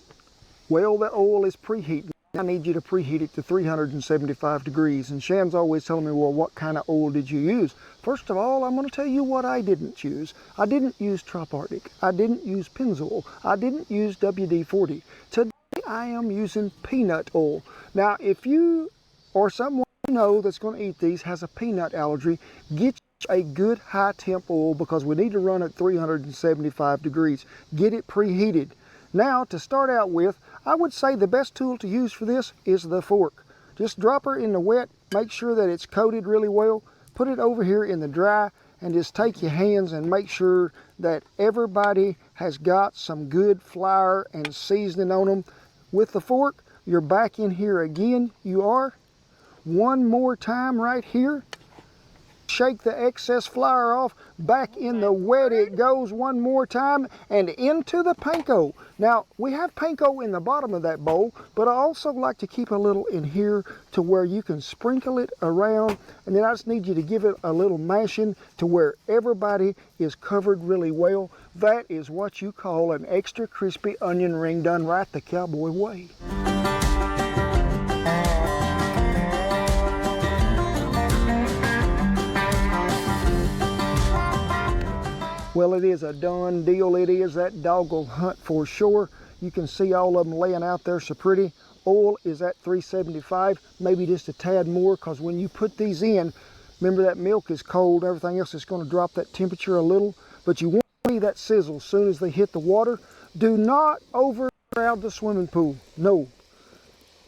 Well, the oil is preheating. I need you to preheat it to 375 degrees. And Sham's always telling me, well, what kind of oil did you use? First of all, I'm going to tell you what I didn't use. I didn't use Trop Arctic. I didn't use Pennzoil. I didn't use WD-40. Today, I am using peanut oil. Now, if you or someone you know that's going to eat these has a peanut allergy, get a good high temp oil because we need to run at 375 degrees. Get it preheated. Now, to start out with, I would say the best tool to use for this is the fork. Just drop her in the wet, make sure that it's coated really well, put it over here in the dry, and just take your hands and make sure that everybody has got some good flour and seasoning on them. With the fork, you're back in here again. You are. One more time right here. Shake the excess flour off. Back in the wet it goes one more time and into the panko. Now, we have panko in the bottom of that bowl, but I also like to keep a little in here to where you can sprinkle it around. And then I just need you to give it a little mashing to where everybody is covered really well. That is what you call an extra crispy onion ring done right the cowboy way. Well, it is a done deal. It is that doggle hunt for sure. You can see all of them laying out there so pretty. Oil is at 375, maybe just a tad more, because when you put these in, remember that milk is cold, everything else is going to drop that temperature a little, but you want to see that sizzle as soon as they hit the water. Do not overcrowd the swimming pool, no.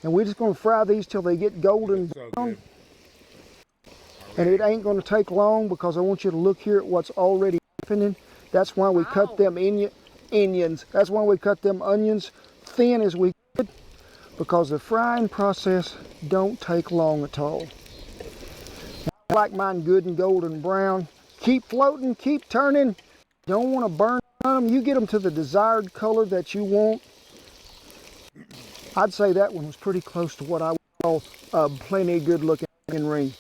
And we're just going to fry these till they get golden brown. And it ain't going to take long because I want you to look here at what's already happening. That's why we cut them onions. That's why we cut them onions thin as we could, because the frying process don't take long at all. I like mine good and golden brown. Keep floating, keep turning. Don't want to burn them. You get them to the desired color that you want. I'd say that one was pretty close to what I plenty good looking ring.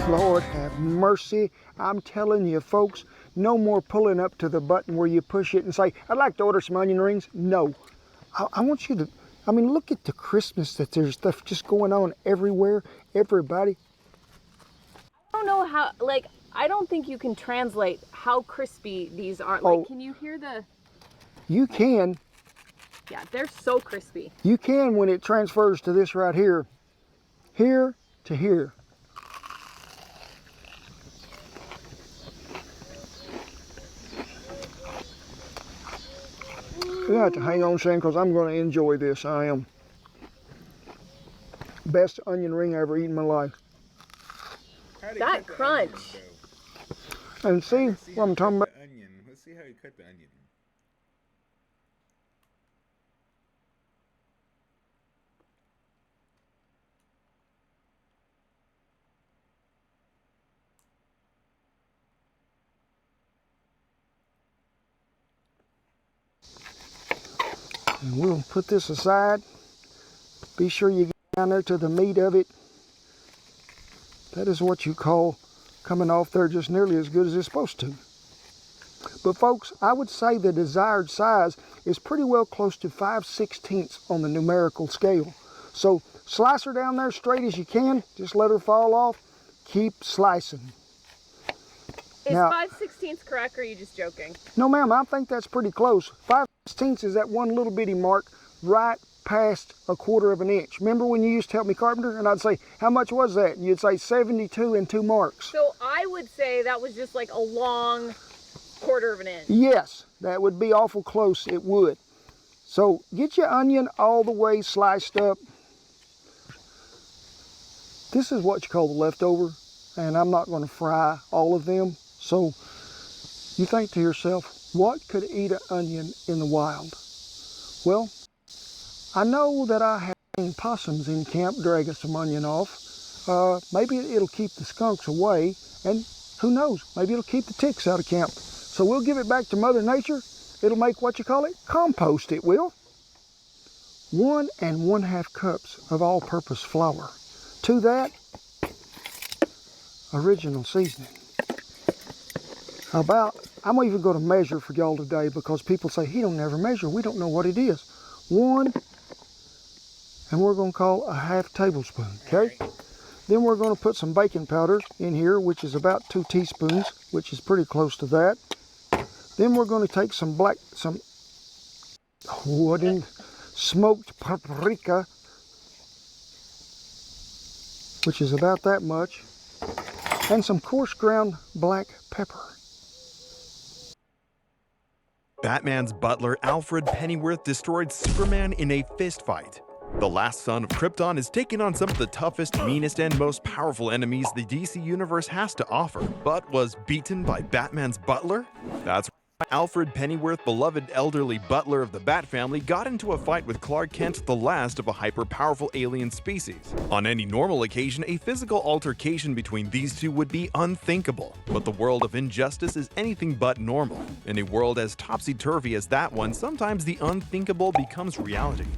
Lord have mercy. I'm telling you, folks, no more pulling up to the button where you push it and say, I'd like to order some onion rings. No. I want you to, I mean, look at the crispness that there's stuff just going on everywhere, everybody. I don't know how, like, I don't think you can translate how crispy these are. Like, can you hear the... You can. Yeah, they're so crispy. You can when it transfers to this right here. Here to here. You have to hang on, Shane, because I'm going to enjoy this. I am. Best onion ring I ever eaten in my life. That crunch. And see what I'm talking about? Onion. Let's see how you cut the onion. And we'll put this aside. Be sure you get down there to the meat of it. That is what you call coming off there just nearly as good as it's supposed to. But folks, I would say the desired size is pretty well close to 5/16 on the numerical scale. So slice her down there straight as you can. Just let her fall off. Keep slicing. Is Now, 5/16 correct, or are you just joking? no, ma'am, I think that's pretty close. 5/16 is that one little bitty mark right past 1/4 inch. Remember when you used to help me carpenter and I'd say, how much was that? And you'd say 72 and 2 marks. So I would say that was just like a long 1/4 inch. Yes, that would be awful close, it would. So get your onion all the way sliced up. This is what you call the leftover, and I'm not going to fry all of them. So you think to yourself, what could eat an onion in the wild? Well, I know that I have seen possums in camp dragging some onion off. Maybe it'll keep the skunks away, and who knows, maybe it'll keep the ticks out of camp. So we'll give it back to Mother Nature. It'll make what you call it? Compost, it will. 1 1/2 cups of all-purpose flour. To that, original seasoning. How about, I'm even going to measure for y'all today because people say, he don't never measure. We don't know what it is. 1, and we're going to call a 1/2 tablespoon, okay? Then we're going to put some baking powder in here, which is about 2 teaspoons, which is pretty close to that. Then we're going to take some smoked paprika, which is about that much, and some coarse ground black pepper. Batman's butler, Alfred Pennyworth, destroyed Superman in a fistfight. The last son of Krypton is taking on some of the toughest, meanest, and most powerful enemies the DC Universe has to offer, but was beaten by Batman's butler? That's right. Alfred Pennyworth, beloved elderly butler of the Bat family, got into a fight with Clark Kent, the last of a hyper-powerful alien species. On any normal occasion, a physical altercation between these two would be unthinkable, but the world of injustice is anything but normal. In a world as topsy-turvy as that one, sometimes the unthinkable becomes reality.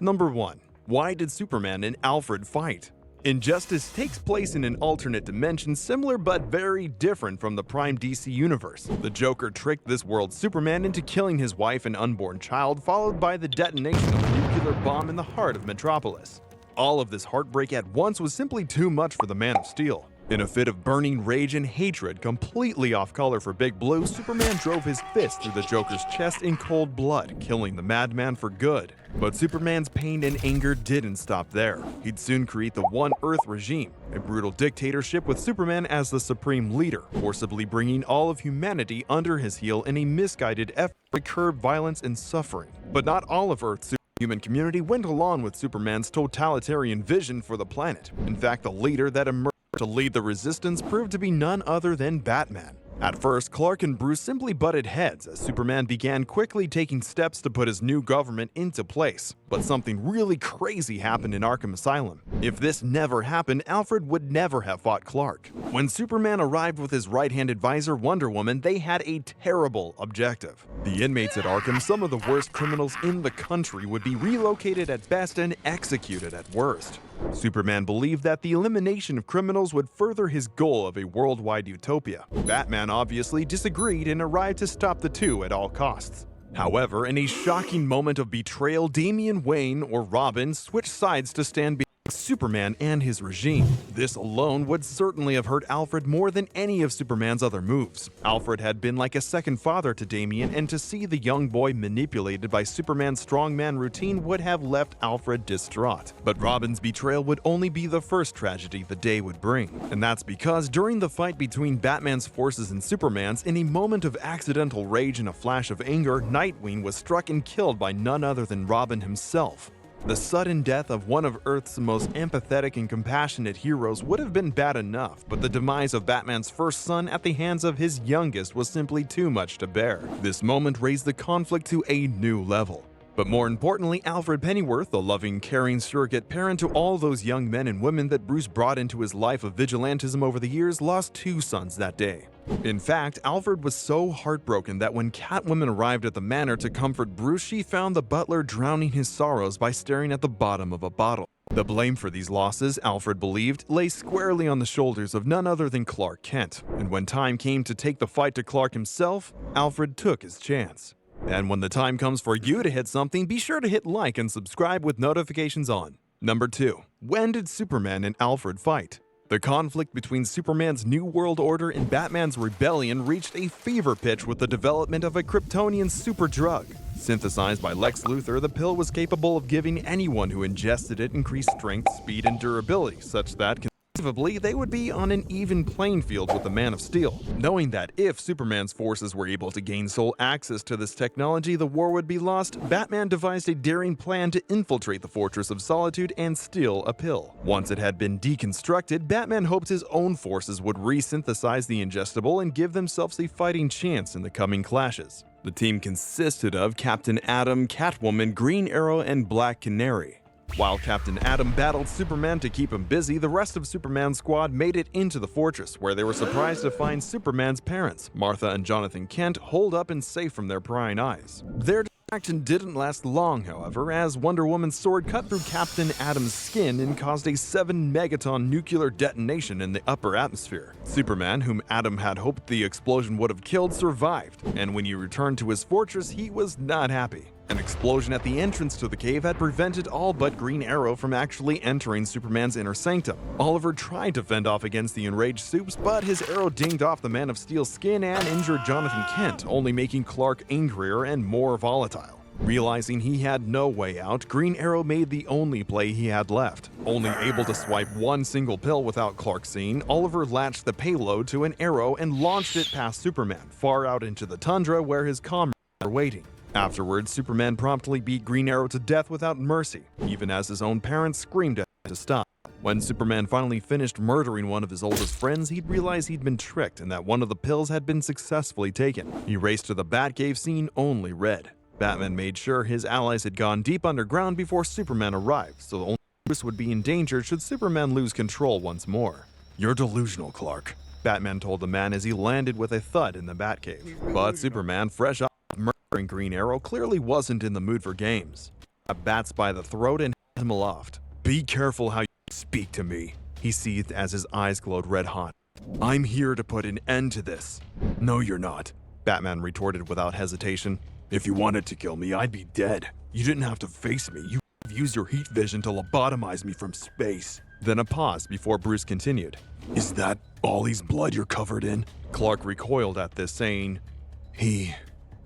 Number 1. Why did Superman and Alfred fight? Injustice takes place in an alternate dimension similar but very different from the prime DC universe. The Joker tricked this world's Superman into killing his wife and unborn child, followed by the detonation of a nuclear bomb in the heart of Metropolis. All of this heartbreak at once was simply too much for the Man of Steel. In a fit of burning rage and hatred, completely off color for Big Blue, Superman drove his fist through the Joker's chest in cold blood, killing the madman for good. But Superman's pain and anger didn't stop there. He'd soon create the One Earth regime, a brutal dictatorship with Superman as the supreme leader, forcibly bringing all of humanity under his heel in a misguided effort to curb violence and suffering. But not all of Earth's human community went along with Superman's totalitarian vision for the planet. In fact, the leader that emerged to lead the resistance proved to be none other than Batman. At first, Clark and Bruce simply butted heads as Superman began quickly taking steps to put his new government into place. But something really crazy happened in Arkham Asylum. If this never happened, Alfred would never have fought Clark. When Superman arrived with his right-hand advisor Wonder Woman, they had a terrible objective. The inmates at Arkham, some of the worst criminals in the country, would be relocated at best and executed at worst. Superman believed that the elimination of criminals would further his goal of a worldwide utopia. Batman obviously disagreed and arrived to stop the two at all costs. However, in a shocking moment of betrayal, Damian Wayne, or Robin, switched sides to stand behind Superman and his regime. This alone would certainly have hurt Alfred more than any of Superman's other moves. Alfred had been like a second father to Damian, and to see the young boy manipulated by Superman's strongman routine would have left Alfred distraught. But Robin's betrayal would only be the first tragedy the day would bring. And that's because during the fight between Batman's forces and Superman's, in a moment of accidental rage and a flash of anger, Nightwing was struck and killed by none other than Robin himself. The sudden death of one of Earth's most empathetic and compassionate heroes would have been bad enough, but the demise of Batman's first son at the hands of his youngest was simply too much to bear. This moment raised the conflict to a new level. But more importantly, Alfred Pennyworth, the loving, caring surrogate parent to all those young men and women that Bruce brought into his life of vigilantism over the years, lost two sons that day. In fact, Alfred was so heartbroken that when Catwoman arrived at the manor to comfort Bruce, she found the butler drowning his sorrows by staring at the bottom of a bottle. The blame for these losses, Alfred believed, lay squarely on the shoulders of none other than Clark Kent. And when time came to take the fight to Clark himself, Alfred took his chance. And when the time comes for you to hit something, be sure to hit like and subscribe with notifications on. Number 2. When did Superman and Alfred fight? The conflict between Superman's New World Order and Batman's rebellion reached a fever pitch with the development of a Kryptonian super drug. Synthesized by Lex Luthor, the pill was capable of giving anyone who ingested it increased strength, speed, and durability, such that conceivably they would be on an even playing field with the Man of Steel. Knowing that if Superman's forces were able to gain sole access to this technology, the war would be lost, Batman devised a daring plan to infiltrate the Fortress of Solitude and steal a pill. Once it had been deconstructed, Batman hoped his own forces would resynthesize the ingestible and give themselves a fighting chance in the coming clashes. The team consisted of Captain Atom, Catwoman, Green Arrow, and Black Canary. While Captain Atom battled Superman to keep him busy, the rest of Superman's squad made it into the fortress, where they were surprised to find Superman's parents, Martha and Jonathan Kent, holed up and safe from their prying eyes. Their distraction didn't last long, however, as Wonder Woman's sword cut through Captain Atom's skin and caused a 7-megaton nuclear detonation in the upper atmosphere. Superman, whom Atom had hoped the explosion would have killed, survived, and when he returned to his fortress, he was not happy. An explosion at the entrance to the cave had prevented all but Green Arrow from actually entering Superman's inner sanctum. Oliver tried to fend off against the enraged Supes, but his arrow dinged off the Man of Steel's skin and injured Jonathan Kent, only making Clark angrier and more volatile. Realizing he had no way out, Green Arrow made the only play he had left. Only able to swipe one single pill without Clark seeing, Oliver latched the payload to an arrow and launched it past Superman, far out into the tundra where his comrades were waiting. Afterwards, Superman promptly beat Green Arrow to death without mercy, even as his own parents screamed at him to stop. When Superman finally finished murdering one of his oldest friends, he'd realized he'd been tricked and that one of the pills had been successfully taken. He raced to the Batcave, seeing only red. Batman made sure his allies had gone deep underground before Superman arrived, so only Bruce would be in danger should Superman lose control once more. "You're delusional, Clark," Batman told the man as he landed with a thud in the Batcave. But Superman, fresh off murdering Green Arrow, clearly wasn't in the mood for games. Grabbed Bats by the throat and held him aloft. "Be careful how you speak to me," he seethed as his eyes glowed red hot. "I'm here to put an end to this." "No, you're not," Batman retorted without hesitation. "If you wanted to kill me, I'd be dead. You didn't have to face me. You used your heat vision to lobotomize me from space." Then a pause before Bruce continued. Is that Ollie's blood you're covered in? Clark recoiled at this, saying,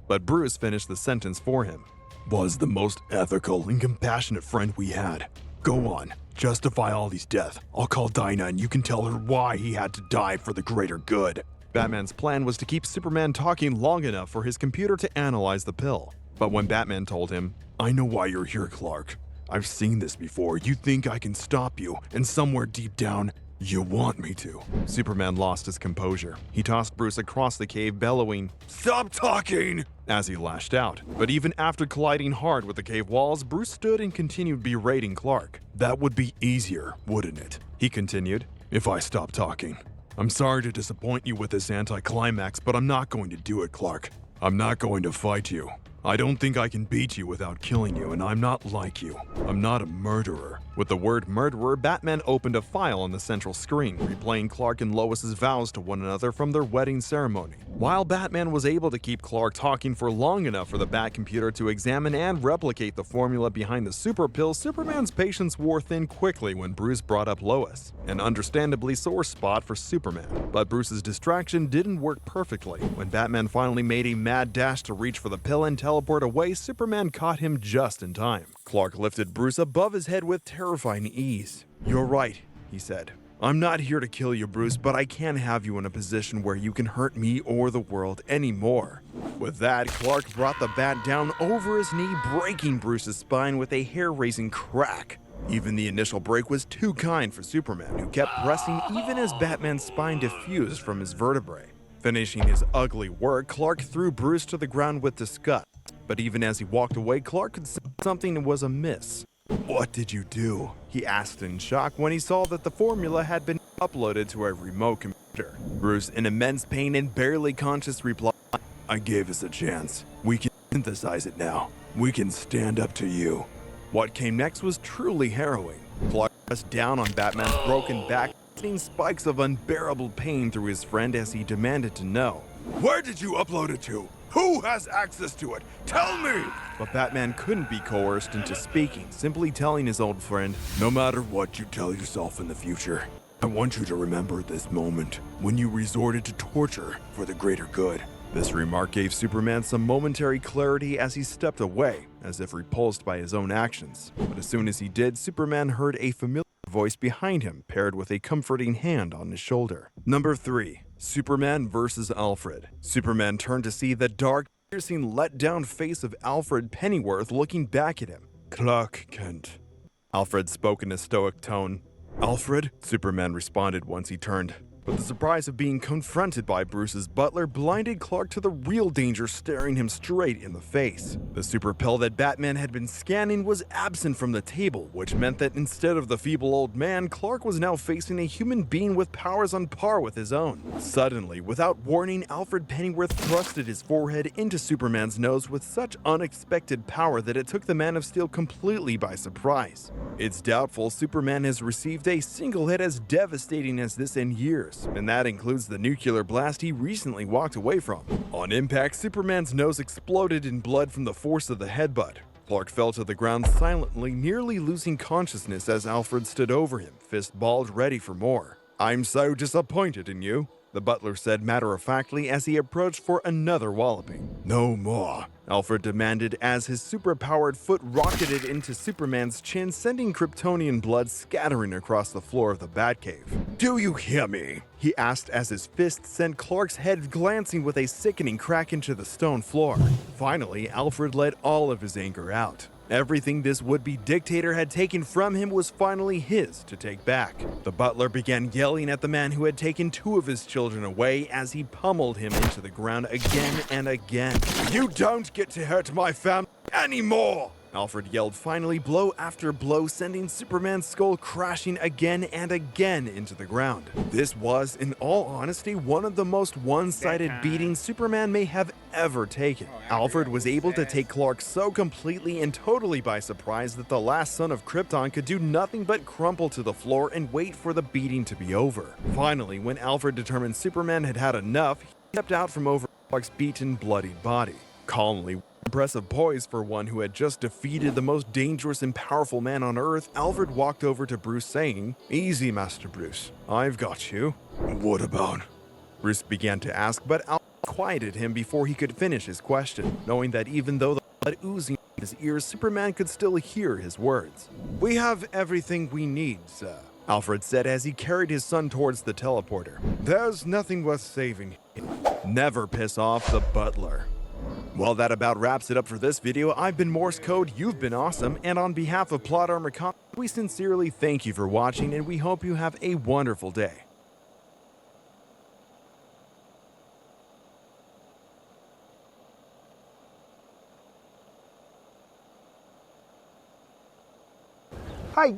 But Bruce finished the sentence for him. Was the most ethical and compassionate friend we had. Go on, justify Ollie's death. I'll call Dinah and you can tell her why he had to die for the greater good. Batman's plan was to keep Superman talking long enough for his computer to analyze the pill. But when Batman told him, I know why you're here, Clark. I've seen this before. You think I can stop you, and somewhere deep down, you want me to. Superman lost his composure. He tossed Bruce across the cave, bellowing, Stop talking! As he lashed out. But even after colliding hard with the cave walls, Bruce stood and continued berating Clark. That would be easier, wouldn't it? He continued, if I stop talking. I'm sorry to disappoint you with this anticlimax, but I'm not going to do it, Clark. I'm not going to fight you. I don't think I can beat you without killing you, and I'm not like you. I'm not a murderer. With the word murderer, Batman opened a file on the central screen, replaying Clark and Lois's vows to one another from their wedding ceremony. While Batman was able to keep Clark talking for long enough for the Batcomputer to examine and replicate the formula behind the super pill, Superman's patience wore thin quickly when Bruce brought up Lois, an understandably sore spot for Superman. But Bruce's distraction didn't work perfectly. When Batman finally made a mad dash to reach for the pill and teleport away, Superman caught him just in time. Clark lifted Bruce above his head with terrifying ease. You're right, he said. I'm not here to kill you, Bruce, but I can't have you in a position where you can hurt me or the world anymore. With that, Clark brought the bat down over his knee, breaking Bruce's spine with a hair-raising crack. Even the initial break was too kind for Superman, who kept pressing even as Batman's spine diffused from his vertebrae. Finishing his ugly work, Clark threw Bruce to the ground with disgust. But even as he walked away, Clark could sense something was amiss. What did you do? He asked in shock when he saw that the formula had been uploaded to a remote computer. Bruce, in immense pain and barely conscious, replied, I gave us a chance. We can synthesize it now. We can stand up to you. What came next was truly harrowing. Clark pressed down on Batman's broken back, sending spikes of unbearable pain through his friend as he demanded to know. Where did you upload it to? Who has access to it? Tell me! But Batman couldn't be coerced into speaking, simply telling his old friend, no matter what you tell yourself in the future, I want you to remember this moment when you resorted to torture for the greater good. This remark gave Superman some momentary clarity as he stepped away, as if repulsed by his own actions. But as soon as he did, Superman heard a familiar voice behind him, paired with a comforting hand on his shoulder. Number 3. Superman vs. Alfred. Superman turned to see the dark, piercing, let-down face of Alfred Pennyworth looking back at him. Clark Kent. Alfred spoke in a stoic tone. Alfred? Superman responded once he turned. But the surprise of being confronted by Bruce's butler blinded Clark to the real danger staring him straight in the face. The super pill that Batman had been scanning was absent from the table, which meant that instead of the feeble old man, Clark was now facing a human being with powers on par with his own. Suddenly, without warning, Alfred Pennyworth thrusted his forehead into Superman's nose with such unexpected power that it took the Man of Steel completely by surprise. It's doubtful Superman has received a single hit as devastating as this in years, and that includes the nuclear blast he recently walked away from. On impact, Superman's nose exploded in blood from the force of the headbutt. Clark fell to the ground silently, nearly losing consciousness as Alfred stood over him, fist balled ready for more. I'm so disappointed in you, the butler said matter-of-factly as he approached for another walloping. No more, Alfred demanded as his super-powered foot rocketed into Superman's chin, sending Kryptonian blood scattering across the floor of the Batcave. Do you hear me? He asked as his fist sent Clark's head glancing with a sickening crack into the stone floor. Finally, Alfred let all of his anger out. Everything this would-be dictator had taken from him was finally his to take back. The butler began yelling at the man who had taken 2 of his children away as he pummeled him into the ground again and again. You don't get to hurt my family anymore! Alfred yelled, finally, blow after blow, sending Superman's skull crashing again and again into the ground. This was, in all honesty, one of the most one-sided beatings Superman may have ever taken. Alfred was able to take Clark so completely and totally by surprise that the last son of Krypton could do nothing but crumple to the floor and wait for the beating to be over. Finally, when Alfred determined Superman had had enough, he stepped out from over Clark's beaten, bloodied body. Calmly impressive poise for one who had just defeated the most dangerous and powerful man on Earth, Alfred walked over to Bruce saying, "Easy, Master Bruce. I've got you." "What about?" Bruce began to ask, but Alfred quieted him before he could finish his question, knowing that even though the blood oozing in his ears, Superman could still hear his words. "We have everything we need, sir," Alfred said as he carried his son towards the teleporter. "There's nothing worth saving here. Never piss off the butler." Well, that about wraps it up for this video. I've been Morse Code, you've been awesome, and on behalf of Plot Armor Comics, we sincerely thank you for watching, and we hope you have a wonderful day. Hi.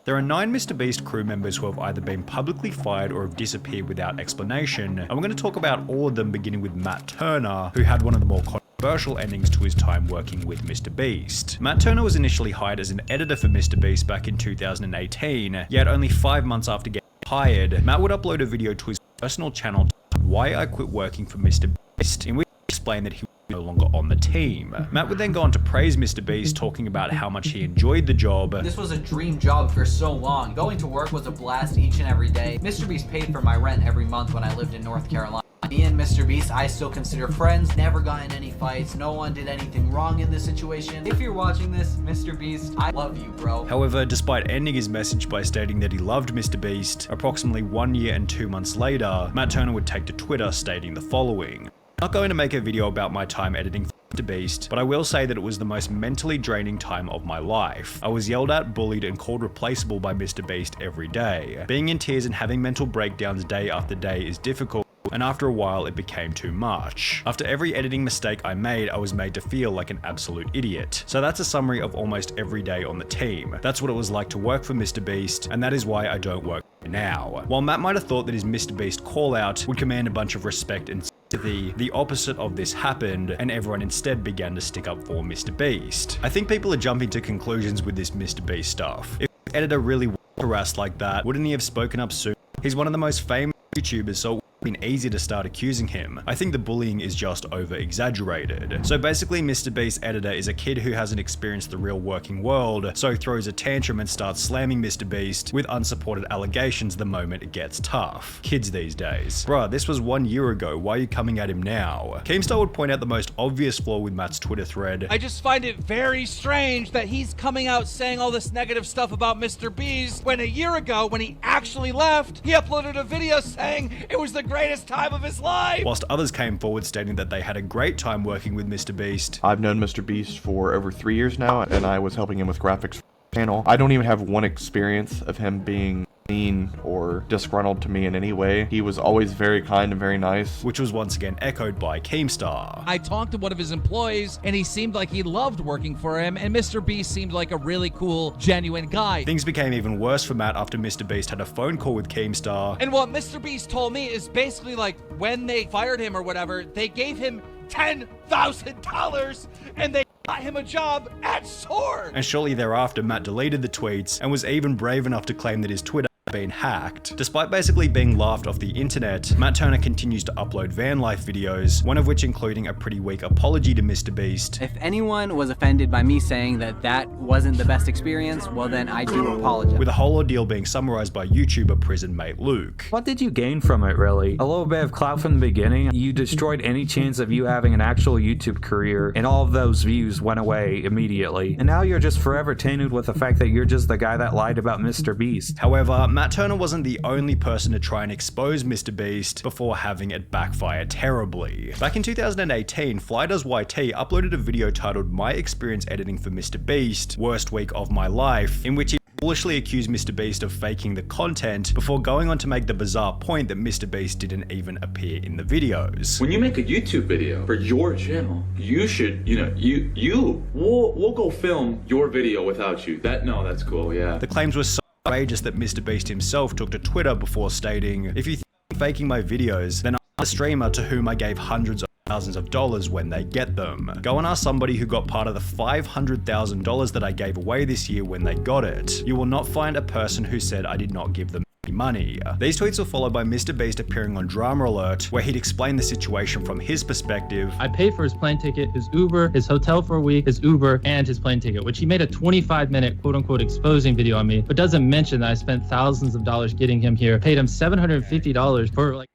There are 9 Mr. Beast crew members who have either been publicly fired or have disappeared without explanation, and we're going to talk about all of them, beginning with Matt Turner, who had one of the more controversial endings to his time working with Mr. Beast. Matt Turner was initially hired as an editor for Mr. Beast back in 2018, yet only 5 months after getting hired, Matt would upload a video to his personal channel titled "Why I Quit Working for Mr. Beast," in which he explained that he no longer on the team. Matt would then go on to praise Mr. Beast, talking about how much he enjoyed the job. "This was a dream job for so long. Going to work was a blast each and every day. Mr. Beast paid for my rent every month when I lived in North Carolina. Me and Mr. Beast, I still consider friends. Never got in any fights. No one did anything wrong in this situation. If you're watching this, Mr. Beast, I love you, bro." However, despite ending his message by stating that he loved Mr. Beast, approximately 1 year and 2 months later, Matt Turner would take to Twitter stating the following: "I'm not going to make a video about my time editing Mr. Beast, but I will say that it was the most mentally draining time of my life. I was yelled at, bullied, and called replaceable by Mr. Beast every day. Being in tears and having mental breakdowns day after day is difficult, and after a while it became too much. After every editing mistake I made, I was made to feel like an absolute idiot." So that's a summary of almost every day on the team. That's what it was like to work for Mr. Beast, and that is why I don't work now. While Matt might have thought that his Mr. Beast call out would command a bunch of respect and sympathy, the opposite of this happened, and everyone instead began to stick up for Mr. Beast. I think people are jumping to conclusions with this Mr. Beast stuff. If the editor really was harassed like that, wouldn't he have spoken up soon? He's one of the most famous YouTubers, so been easy to start accusing him. I think the bullying is just over exaggerated. So basically, Mr. Beast's editor is a kid who hasn't experienced the real working world, so throws a tantrum and starts slamming Mr. Beast with unsupported allegations the moment it gets tough. Kids these days. Bruh, this was 1 year ago, why are you coming at him now? Keemstar would point out the most obvious flaw with Matt's Twitter thread. "I just find it very strange that he's coming out saying all this negative stuff about Mr. Beast when a year ago, when he actually left, he uploaded a video saying it was the greatest time of his life." Whilst others came forward stating that they had a great time working with Mr. Beast. "I've known Mr. Beast for over 3 years now, and I was helping him with graphics for the channel. I don't even have one experience of him being mean or disgruntled to me in any way. He was always very kind and very nice." Which was once again echoed by Keemstar. "I talked to one of his employees, and he seemed like he loved working for him, and Mr. Beast seemed like a really cool, genuine guy." Things became even worse for Matt after Mr. Beast had a phone call with Keemstar. "And what Mr. Beast told me is basically like when they fired him or whatever, they gave him $10,000 and they got him a job at SOAR." And shortly thereafter, Matt deleted the tweets and was even brave enough to claim that his Twitter been hacked. Despite basically being laughed off the internet, Matt Turner continues to upload van life videos, one of which including a pretty weak apology to Mr. Beast. "If anyone was offended by me saying that that wasn't the best experience, well then I do apologize." With the whole ordeal being summarized by YouTuber Prison Mate Luke. "What did you gain from it, really? A little bit of clout from the beginning. You destroyed any chance of you having an actual YouTube career, and all of those views went away immediately. And now you're just forever tainted with the fact that you're just the guy that lied about Mr. Beast." However, Matt Turner wasn't the only person to try and expose Mr. Beast before having it backfire terribly. Back in 2018, FlyDoesYT uploaded a video titled "My Experience Editing for Mr. Beast, Worst Week of My Life," in which he foolishly accused Mr. Beast of faking the content before going on to make the bizarre point that Mr. Beast didn't even appear in the videos. "When you make a YouTube video for your channel, you should, we'll go film your video without you. That's cool, yeah." The claims were so outrageous that Mr. Beast himself took to Twitter before stating, "If you think I'm faking my videos, then I'm a streamer to whom I gave hundreds of thousands of dollars when they get them. Go and ask somebody who got part of the $500,000 that I gave away this year when they got it. You will not find a person who said I did not give them money. These tweets were followed by Mr. Beast appearing on Drama Alert, where he'd explain the situation from his perspective. I paid for his plane ticket, his Uber, his hotel for a week, his Uber, and his plane ticket, which he made a 25-minute quote-unquote exposing video on me, but doesn't mention that I spent thousands of dollars getting him here, paid him $750 for like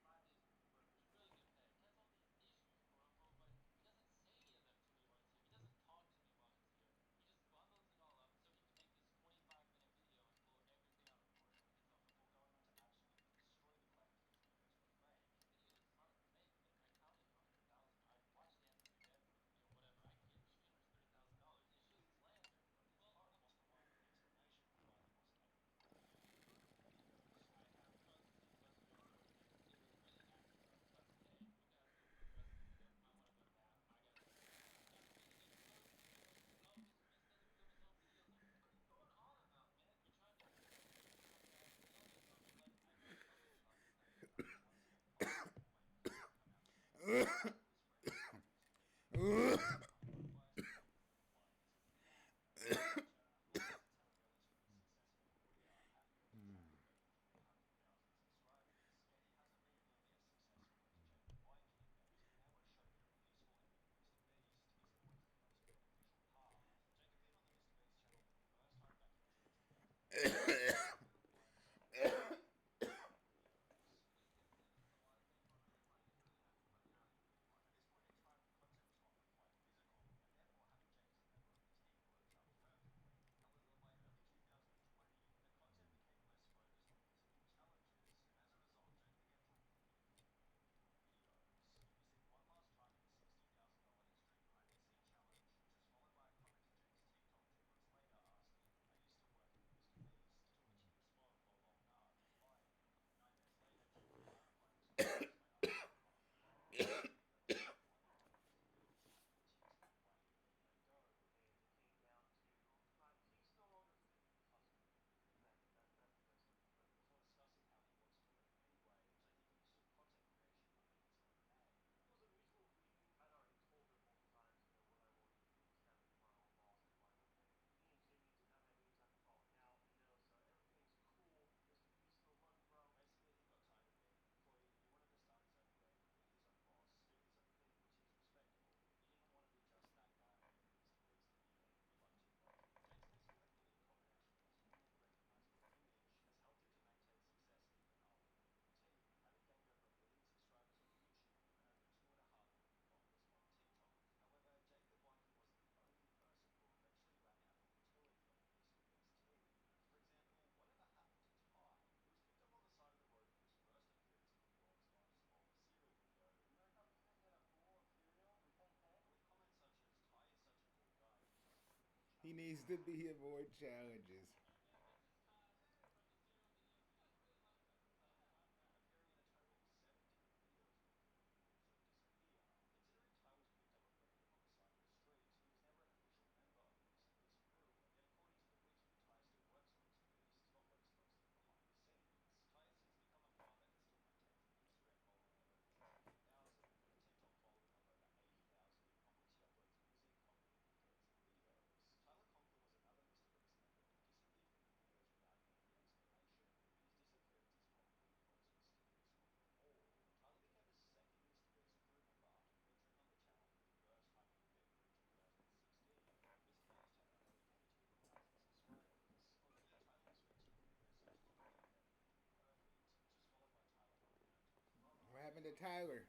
he needs to be avoid challenges. What happened to Tyler?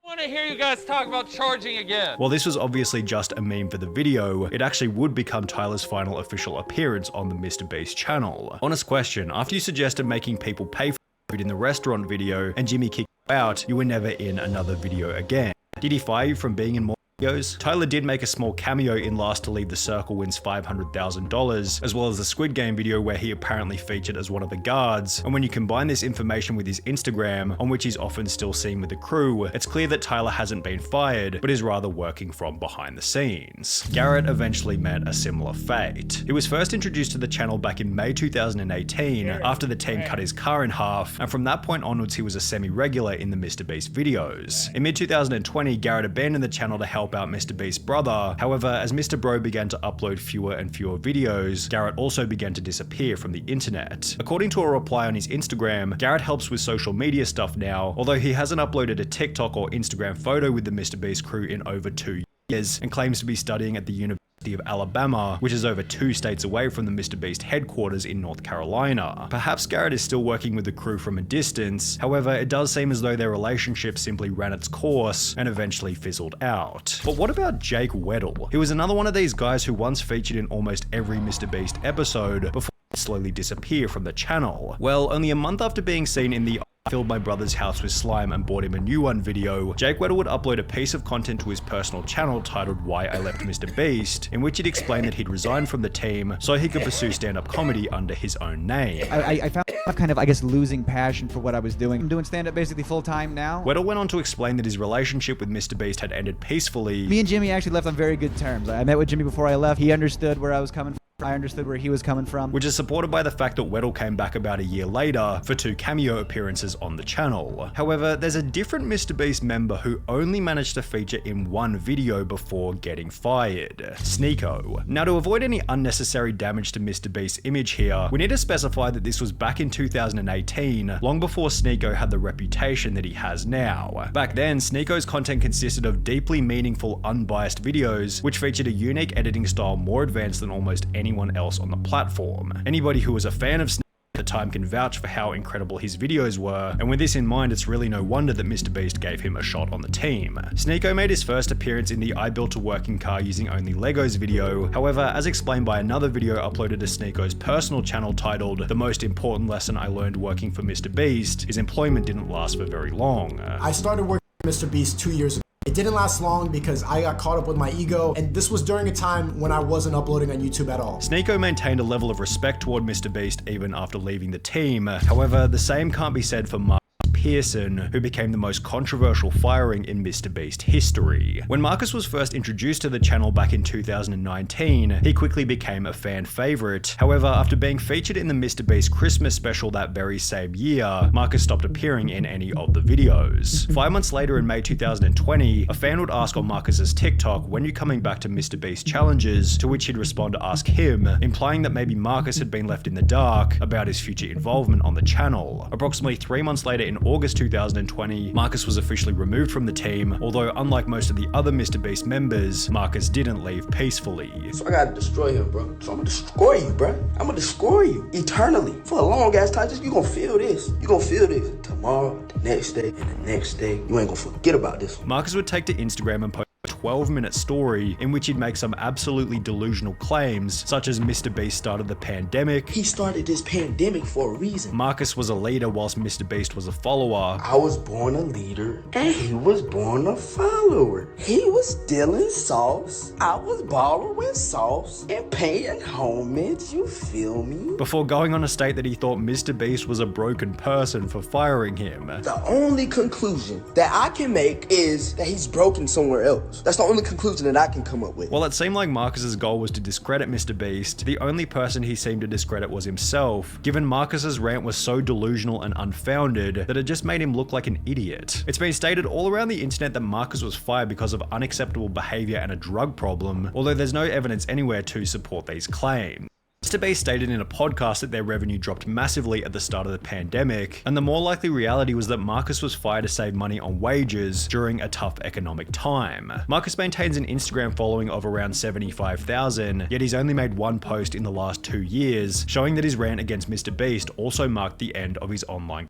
I want to hear you guys talk about charging again. While this was obviously just a meme for the video, it actually would become Tyler's final official appearance on the Mr. Beast channel. Honest question, after you suggested making people pay for food in the restaurant video and Jimmy kicked you out, you were never in another video again. Did he fire you from being in more videos. Tyler did make a small cameo in Last to Leave the Circle Wins $500,000, as well as the Squid Game video where he apparently featured as one of the guards, and when you combine this information with his Instagram, on which he's often still seen with the crew, it's clear that Tyler hasn't been fired, but is rather working from behind the scenes. Garrett eventually met a similar fate. He was first introduced to the channel back in May 2018, after the team cut his car in half, and from that point onwards he was a semi-regular in the MrBeast videos. In mid-2020, Garrett abandoned the channel to help out MrBeast's brother. However, as Mr. Bro began to upload fewer and fewer videos, Garrett also began to disappear from the internet. According to a reply on his Instagram, Garrett helps with social media stuff now, although he hasn't uploaded a TikTok or Instagram photo with the MrBeast crew in over 2 years, and claims to be studying at the University of Alabama, which is over 2 states away from the MrBeast headquarters in North Carolina. Perhaps Garrett is still working with the crew from a distance, however, it does seem as though their relationship simply ran its course and eventually fizzled out. But what about Jake Weddle? He was another one of these guys who once featured in almost every MrBeast episode before he slowly disappear from the channel. Well, only a month after being seen in the I filled my brother's house with slime and bought him a new one video, Jake Weddle would upload a piece of content to his personal channel titled Why I Left MrBeast, in which he'd explain that he'd resigned from the team so he could pursue stand-up comedy under his own name. I found kind of, I guess, losing passion for what I was doing. I'm doing stand-up basically full-time now. Weddle went on to explain that his relationship with MrBeast had ended peacefully. Me and Jimmy actually left on very good terms. I met with Jimmy before I left. He understood where I was coming from. I understood where he was coming from. Which is supported by the fact that Weddle came back about a year later for 2 cameo appearances on the channel. However, there's a different MrBeast member who only managed to feature in 1 video before getting fired. Sneako. Now, to avoid any unnecessary damage to MrBeast's image here, we need to specify that this was back in 2018, long before Sneako had the reputation that he has now. Back then, Sneako's content consisted of deeply meaningful, unbiased videos, which featured a unique editing style more advanced than almost anyone else on the platform. Anybody who was a fan of Sneako at the time can vouch for how incredible his videos were, and with this in mind, it's really no wonder that MrBeast gave him a shot on the team. Sneako made his first appearance in the I Built a Working Car Using Only Legos video. However, as explained by another video uploaded to Sneako's personal channel titled The Most Important Lesson I Learned Working for MrBeast, his employment didn't last for very long. I started working for MrBeast 2 years ago. It didn't last long because I got caught up with my ego, and this was during a time when I wasn't uploading on YouTube at all. Sneako maintained a level of respect toward MrBeast even after leaving the team. However, the same can't be said for Marcus Pearson, who became the most controversial firing in MrBeast history. When Marcus was first introduced to the channel back in 2019, he quickly became a fan favorite. However, after being featured in the MrBeast Christmas special that very same year, Marcus stopped appearing in any of the videos. 5 months later in May 2020, a fan would ask on Marcus's TikTok, when you coming back to MrBeast challenges, to which he'd respond to ask him, implying that maybe Marcus had been left in the dark about his future involvement on the channel. Approximately 3 months later in August 2020, Marcus was officially removed from the team, although unlike most of the other MrBeast members, Marcus didn't leave peacefully. So I gotta destroy him, bro. So I'm gonna destroy you, bro. I'm gonna destroy you eternally. For a long ass time, you gonna feel this. You gonna feel this tomorrow, the next day, and the next day. You ain't gonna forget about this. Marcus would take to Instagram and post a 12-minute story in which he'd make some absolutely delusional claims, such as MrBeast started the pandemic. He started this pandemic for a reason. Marcus was a leader whilst MrBeast was a follower. I was born a leader and he was born a follower. He was stealing sauce. I was borrowing sauce and paying homage, you feel me? Before going on to state that he thought MrBeast was a broken person for firing him. The only conclusion that I can make is that he's broken somewhere else. That's the only conclusion that I can come up with. While it seemed like Marcus's goal was to discredit MrBeast, the only person he seemed to discredit was himself, given Marcus's rant was so delusional and unfounded that it just made him look like an idiot. It's been stated all around the internet that Marcus was fired because of unacceptable behavior and a drug problem, although there's no evidence anywhere to support these claims. MrBeast stated in a podcast that their revenue dropped massively at the start of the pandemic, and the more likely reality was that Marcus was fired to save money on wages during a tough economic time. Marcus maintains an Instagram following of around 75,000, yet he's only made 1 post in the last 2 years, showing that his rant against MrBeast also marked the end of his online.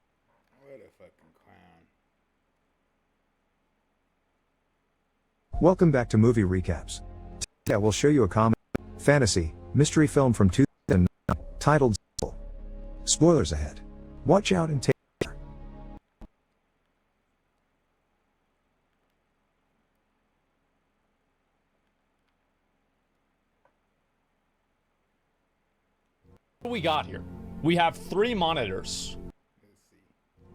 Welcome back to Movie Recaps. Today I will show you a comedy, fantasy, mystery film from 2009 titled Soul. Spoilers ahead. Watch out and take care. do we got here? We have 3 monitors.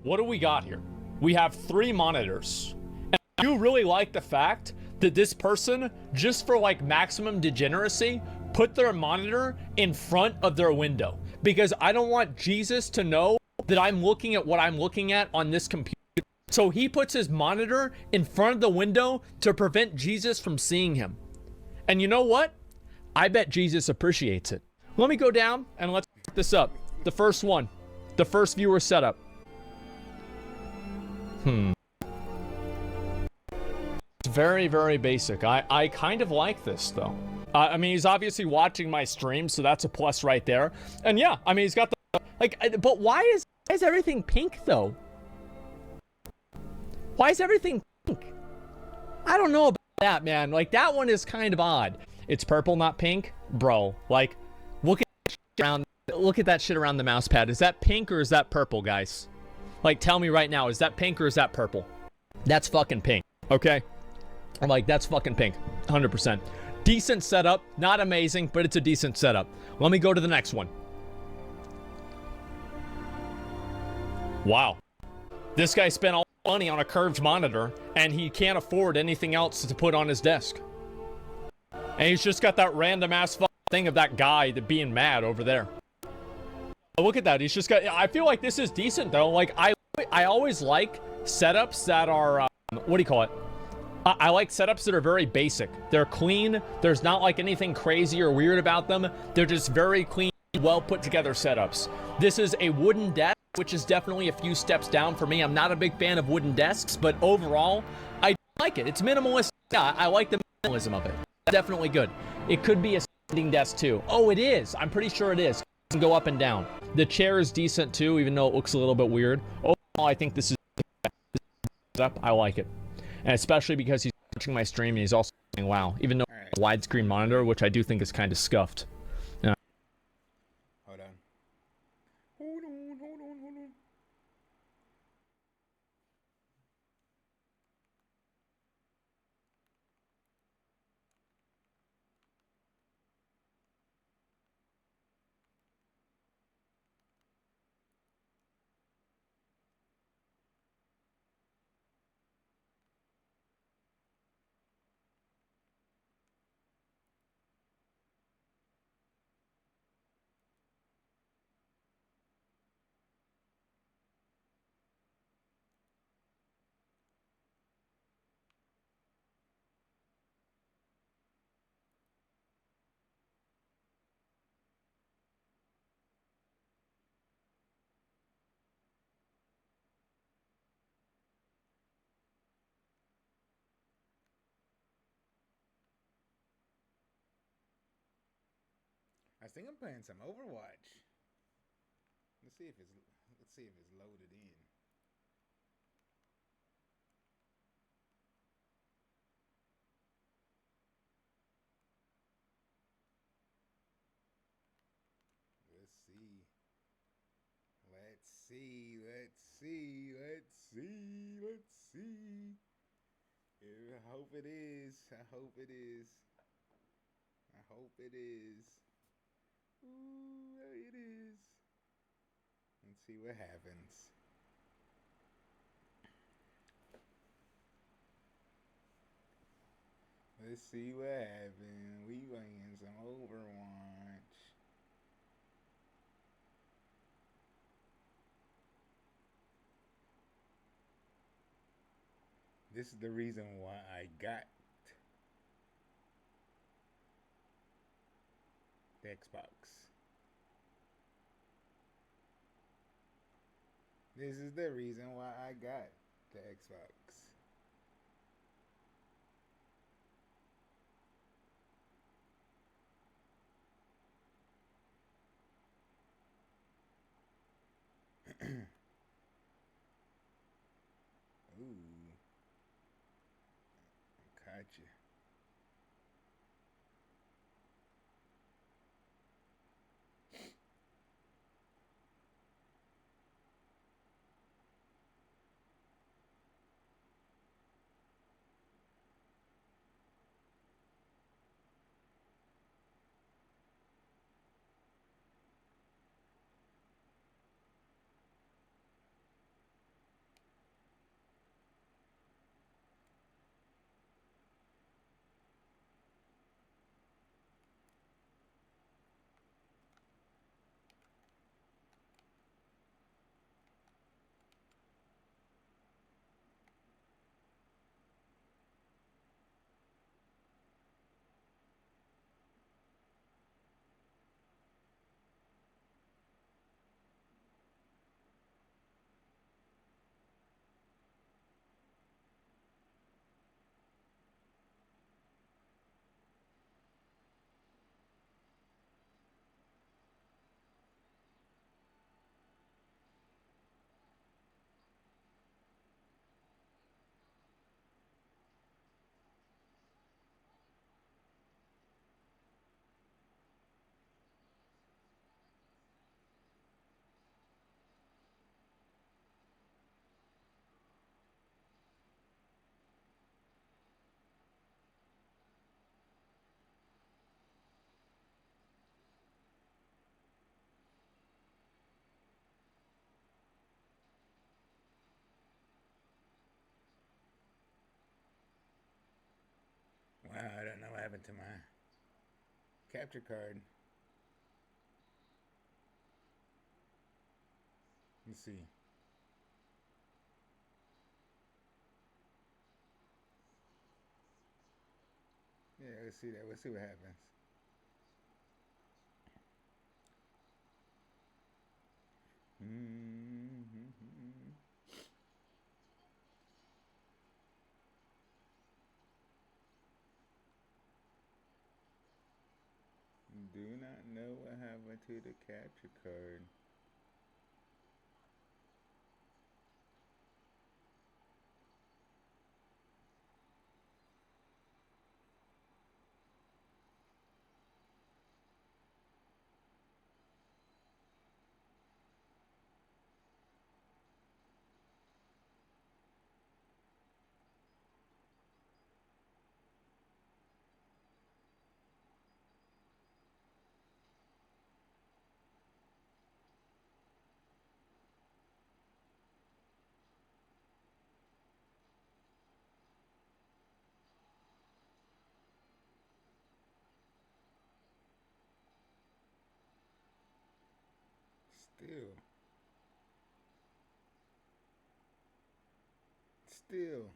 What do we got here? We have 3 monitors. And I do really like the fact that this person, just for like maximum degeneracy, put their monitor in front of their window. Because I don't want Jesus to know that I'm looking at what I'm looking at on this computer. So he puts his monitor in front of the window to prevent Jesus from seeing him. And you know what? I bet Jesus appreciates it. Let me go down and let's put this up. The first one. The first viewer setup. It's very, very basic. I kind of like this though. I mean, he's obviously watching my stream, so that's a plus right there. And yeah, I mean, he's got the, like, but why is everything pink though? Why is everything pink? I don't know about that, man. Like, that one is kind of odd. It's purple, not pink? Bro, like, look at that shit around the mouse pad. Is that pink or is that purple, guys? Like, tell me right now, is that pink or is that purple? That's fucking pink, okay? I'm like, that's fucking pink, 100%. Decent setup, not amazing, but it's a decent setup. Let me go to the next one. Wow. This guy spent all money on a curved monitor, and he can't afford anything else to put on his desk. And he's just got that random ass thing of that guy that being mad over there. Look at that. He's just got, I feel like this is decent though. Like, I always like setups that are, what do you call it? I like setups that are very basic. They're clean. There's not like anything crazy or weird about them. They're just very clean, well put together setups. This is a wooden desk, which is definitely a few steps down for me. I'm not a big fan of wooden desks, but overall, I like it. It's minimalist. Yeah, I like the minimalism of it. Definitely good. It could be a standing desk too. Oh, it is. I'm pretty sure it is. It can go up and down. The chair is decent too, even though it looks a little bit weird. Overall, I think this is up. I like it. And especially because he's watching my stream and he's also saying, wow, even though it's a widescreen monitor, which I do think is kind of scuffed. Hold on. Hold on. I think I'm playing some Overwatch. Let's see if it's loaded in. Let's see. I hope it is. Ooh, it is. Let's see what happens. Let's see what happens. We playing some Overwatch. This is the reason why I got the Xbox. This is the reason why I got the Xbox. Ooh. Gotcha. happened to my capture card? Let's see. Yeah, let's see that. Let's see what happens. Do not know what happened to the capture card. Still.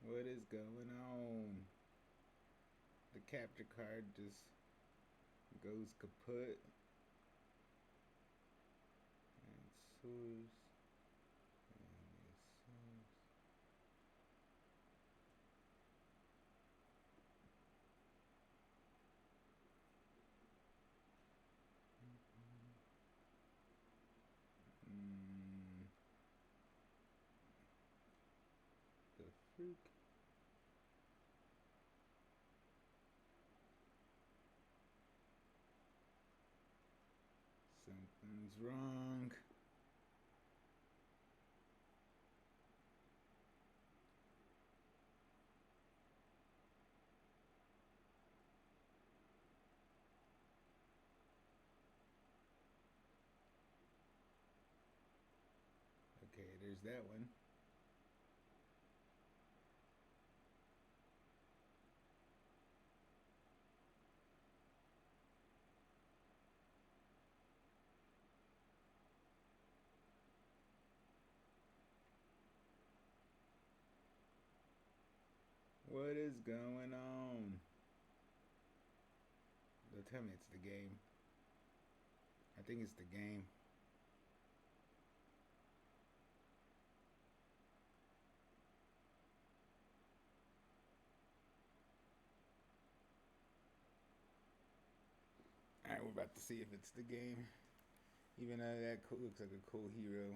What is going on? The capture card just goes kaput. And source. The freak. Something's wrong. Okay, there's that one. What is going on? Don't tell me it's the game. I think it's the game. Alright, we're about to see if it's the game. Even though that looks like a cool hero.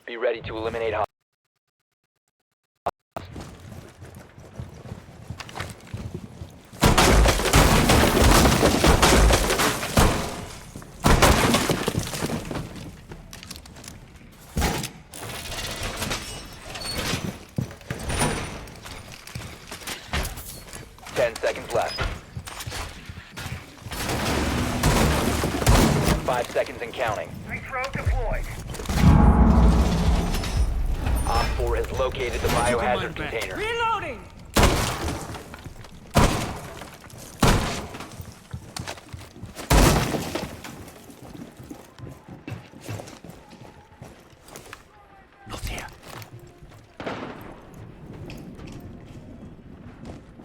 Be ready to eliminate hostiles. Seconds left. 5 seconds and counting. Nitro deployed. Op 4 has located the biohazard container. Reloading! Not here.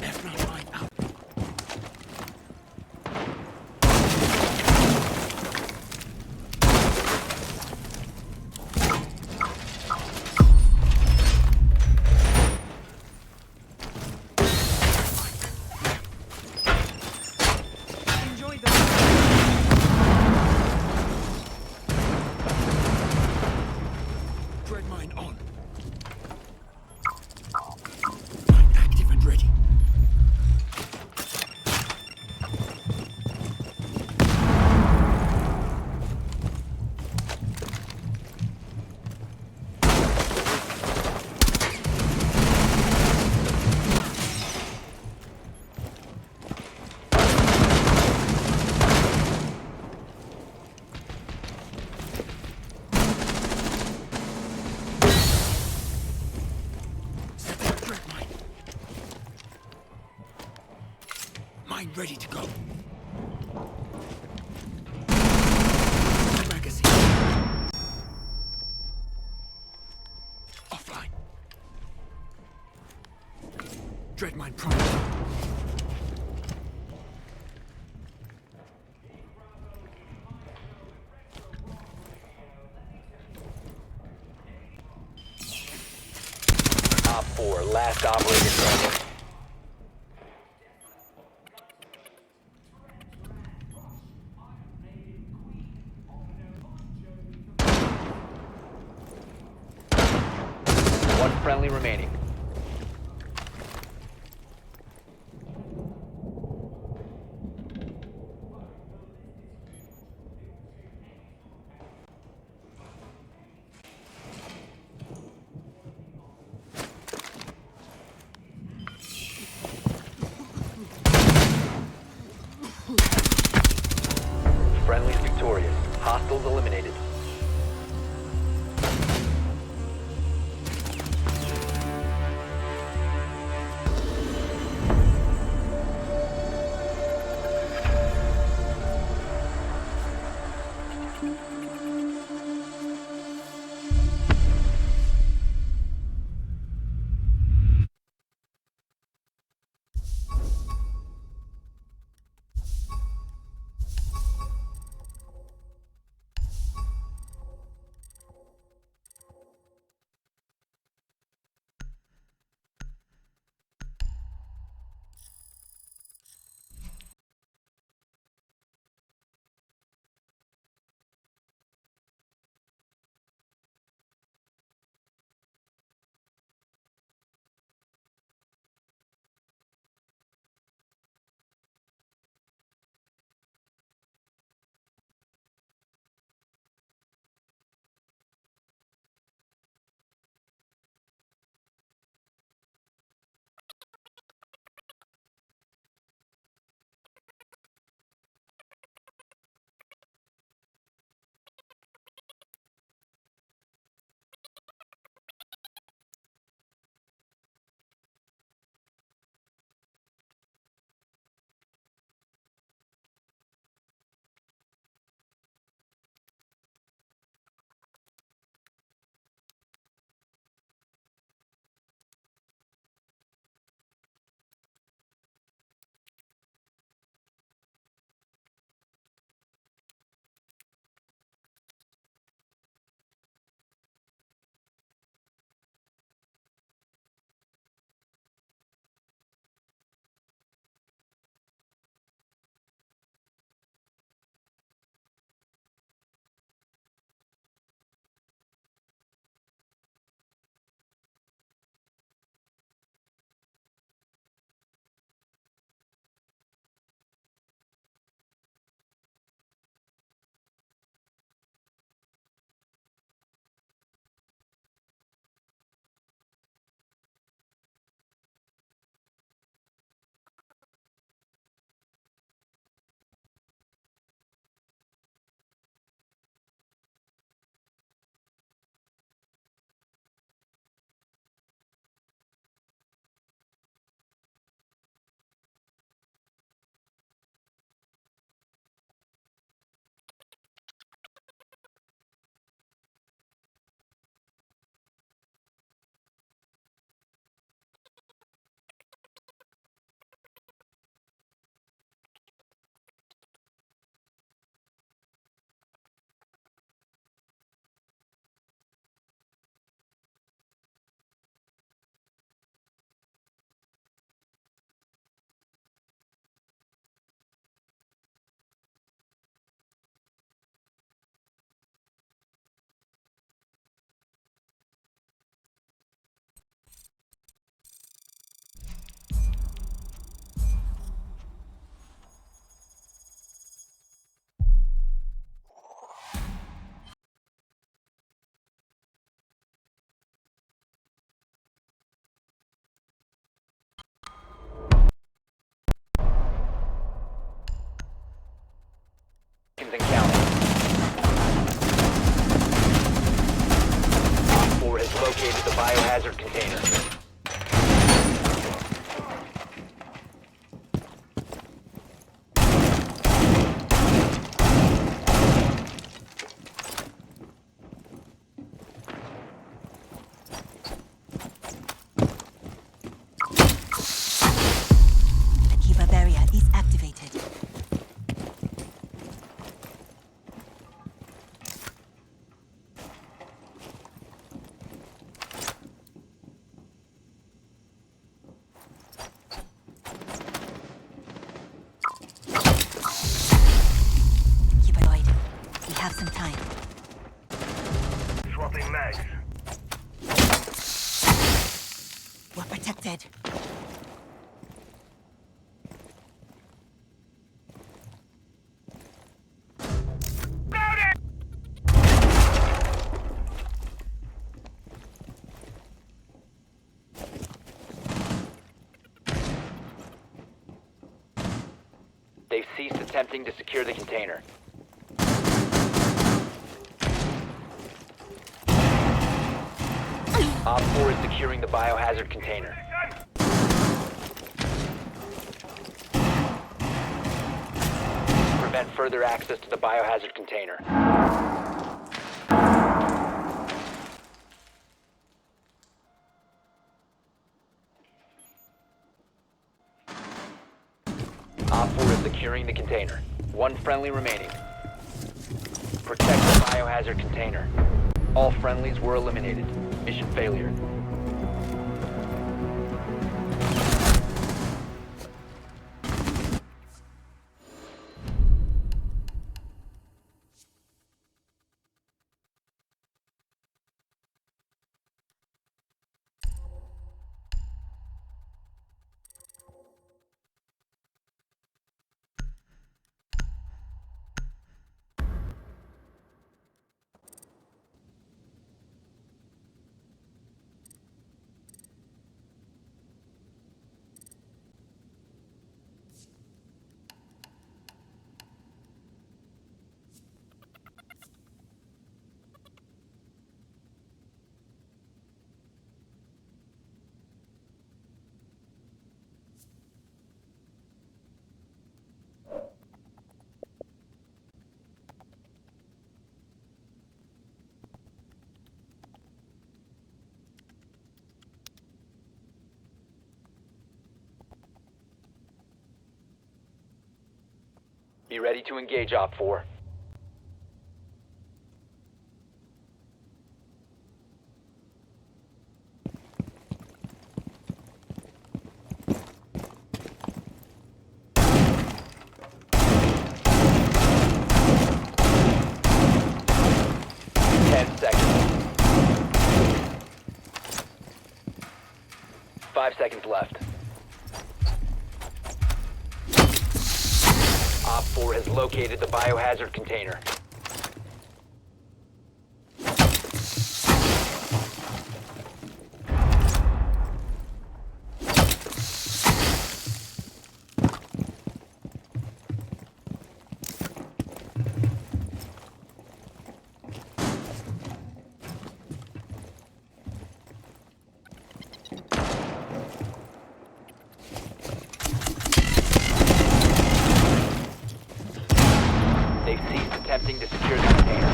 Left, right, out. Ready to go. Magazine. Offline. Dreadmine prime. Op 4, last operator standing. Friendly remaining. Friendly's victorious. Hostiles eliminated. detected. They've ceased attempting to secure the container. Op 4 is securing the biohazard container. Prevent further access to the biohazard container. Op 4 is securing the container. One friendly remaining. Protect the biohazard container. All friendlies were eliminated. Mission failure. Be ready to engage, Op 4. Five seconds left. Op 4 has located the biohazard container. They've ceased attempting to secure the container.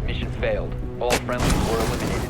Mission failed. All friendlies were eliminated.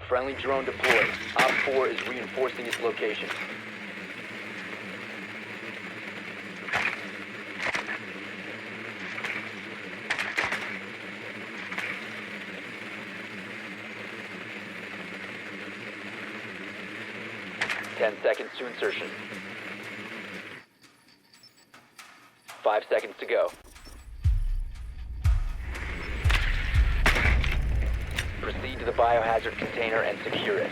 Friendly drone deployed. Op 4 is reinforcing its location. Ten seconds to insertion. 5 seconds to go. Proceed to the biohazard container and secure it.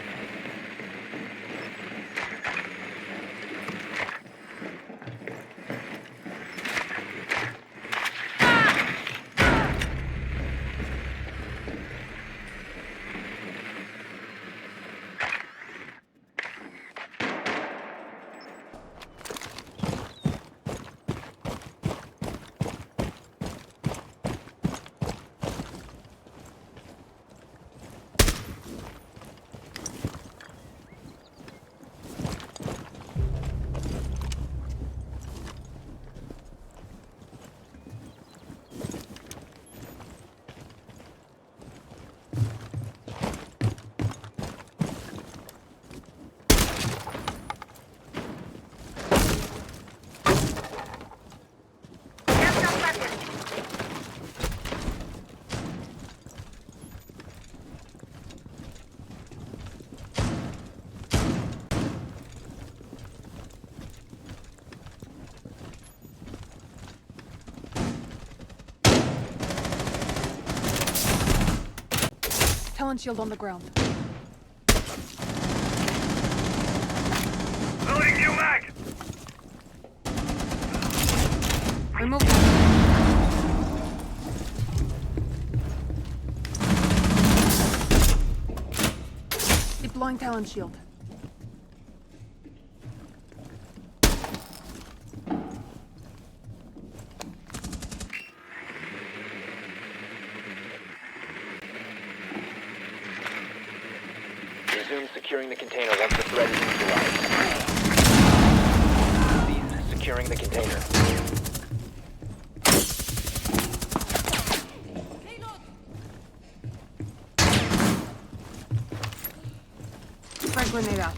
Talon shield on the ground. Loading new mag! Remove. Deploying Talon shield. Resume securing the container once the threat is neutralized. Cease securing the container. Frag grenade out.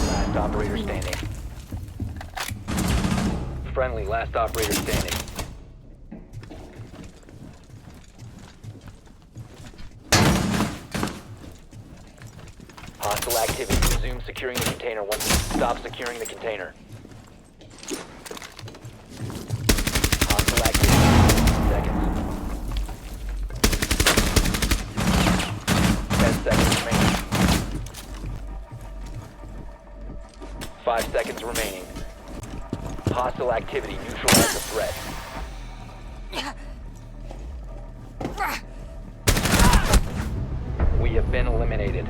Last operator standing. Friendly, last operator standing. Hostile activity. Resume securing the container once you stop securing the container. Hostile activity. Seconds. 10 seconds remaining. 5 seconds remaining. Hostile activity. Neutralize the threat. We have been eliminated.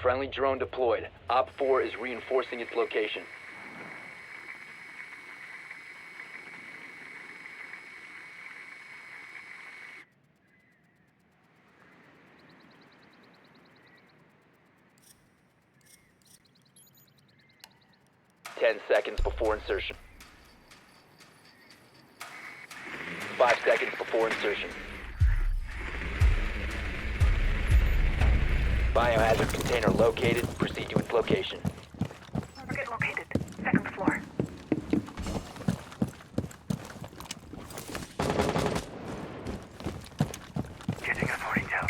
Friendly drone deployed. Op 4 is reinforcing its location. Ten seconds before insertion. 5 seconds before insertion. Biohazard container located. Proceed to its location. Target located. Second floor. Getting authority down.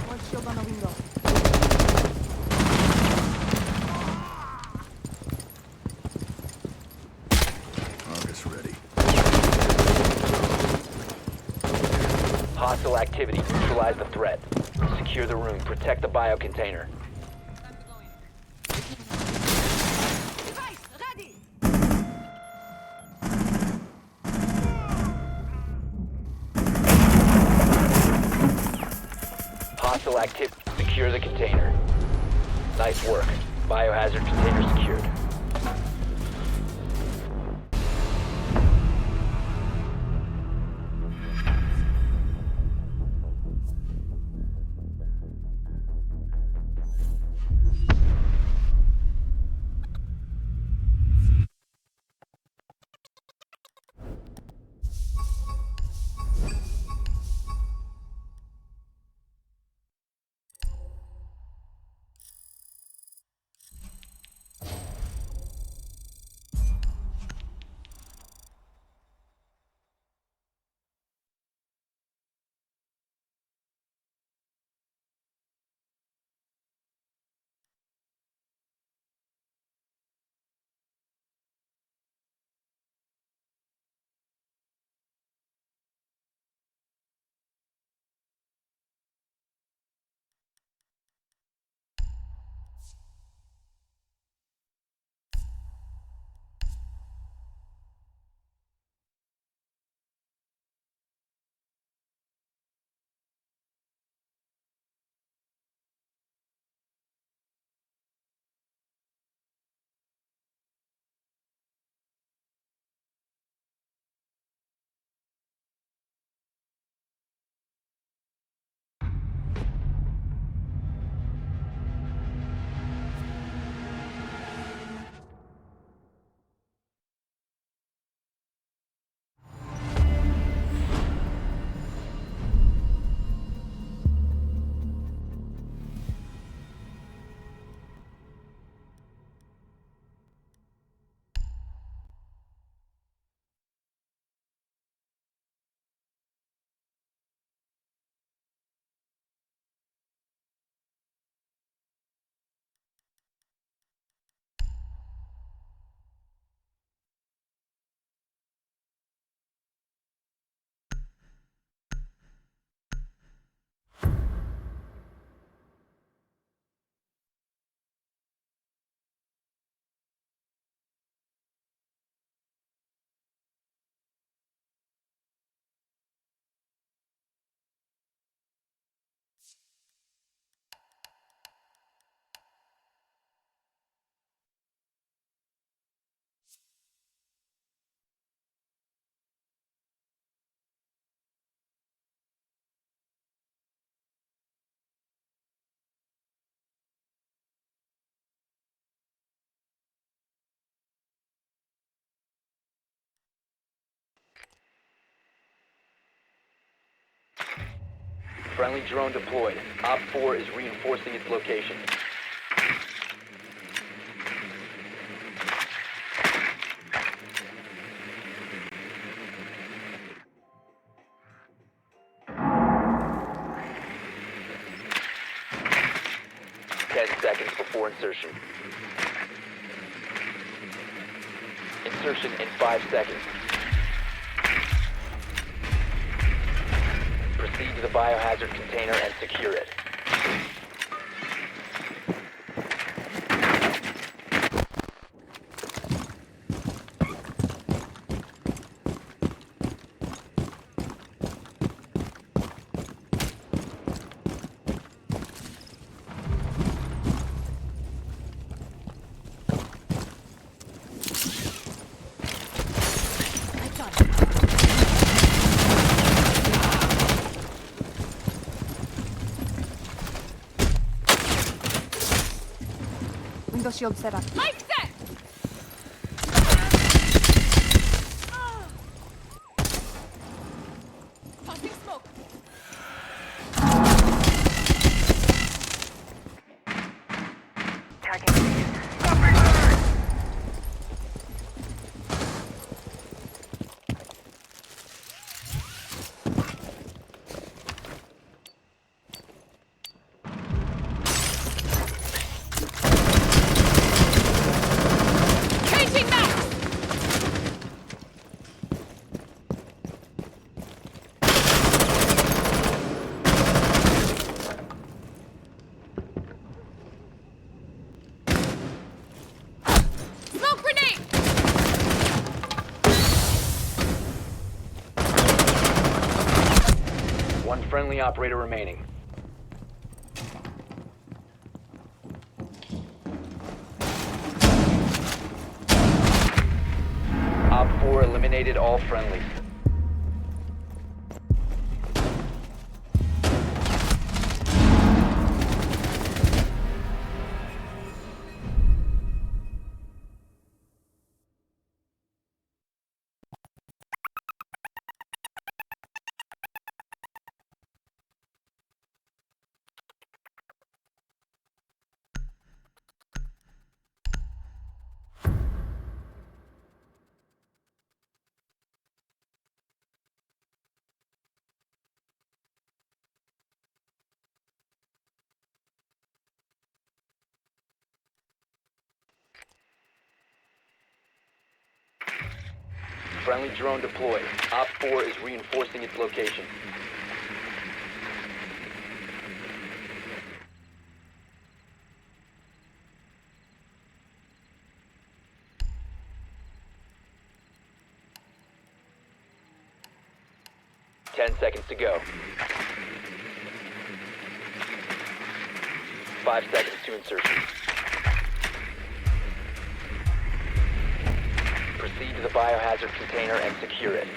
One shield on the window. August ready. Hostile activity. Neutralize the threat. Secure the room. Protect the biocontainer. Device ready. Hostile activity. Secure the container. Nice work. Biohazard container secured. Friendly drone deployed. Op 4 is reinforcing its location. Seconds before insertion. Insertion in 5 seconds. Proceed to the biohazard container and secure it. Hostile shield set up. Light set! Tossing smoke. Changing max! Smoke grenade! One friendly operator remaining. Op 4 eliminated all friendlies. Friendly drone deployed. Op 4 is reinforcing its location. Ten seconds to go. 5 seconds to insertion. Proceed to the biohazard container and secure it.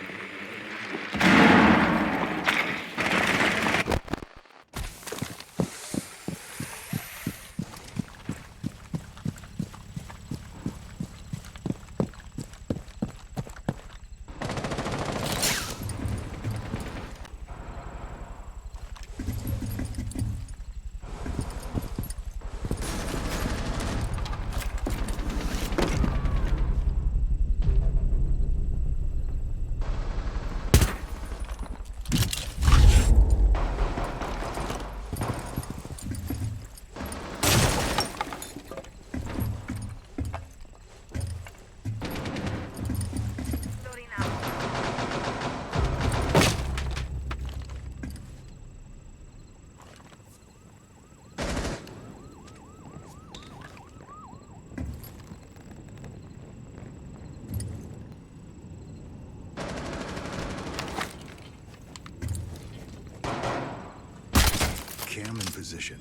Cam in position.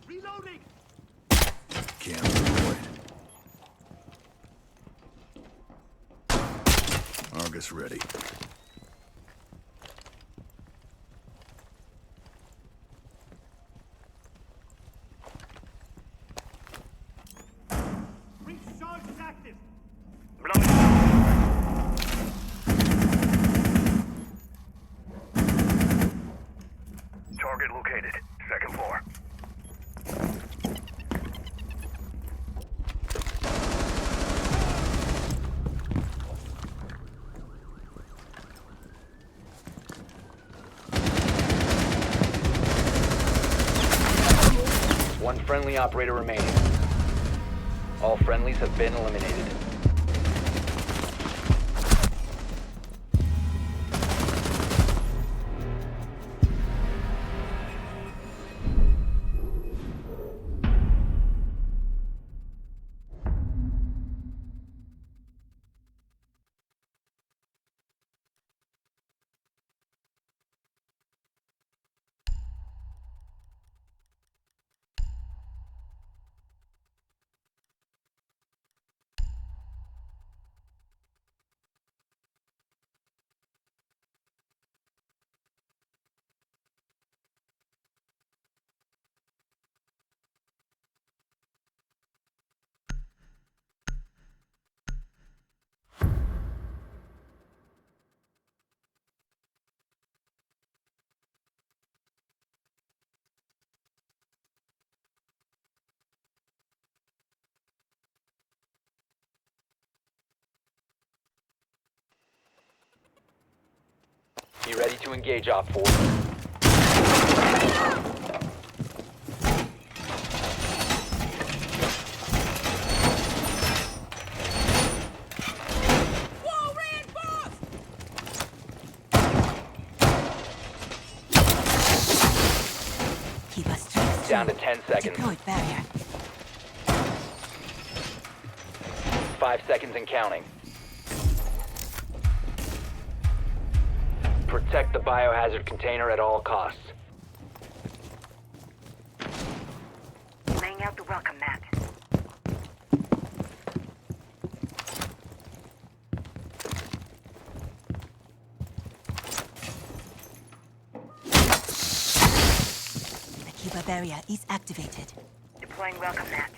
Reloading. Cam deployed. Argus ready. Recharge is active. Target located. Second floor. One friendly operator remaining. All friendlies have been eliminated. Be ready to engage Op 4. Keep us straight. Down to 10 seconds. Deployed barrier. 5 seconds and counting. Protect the biohazard container at all costs. Laying out the welcome mat. The Kiba barrier is activated. Deploying welcome mat.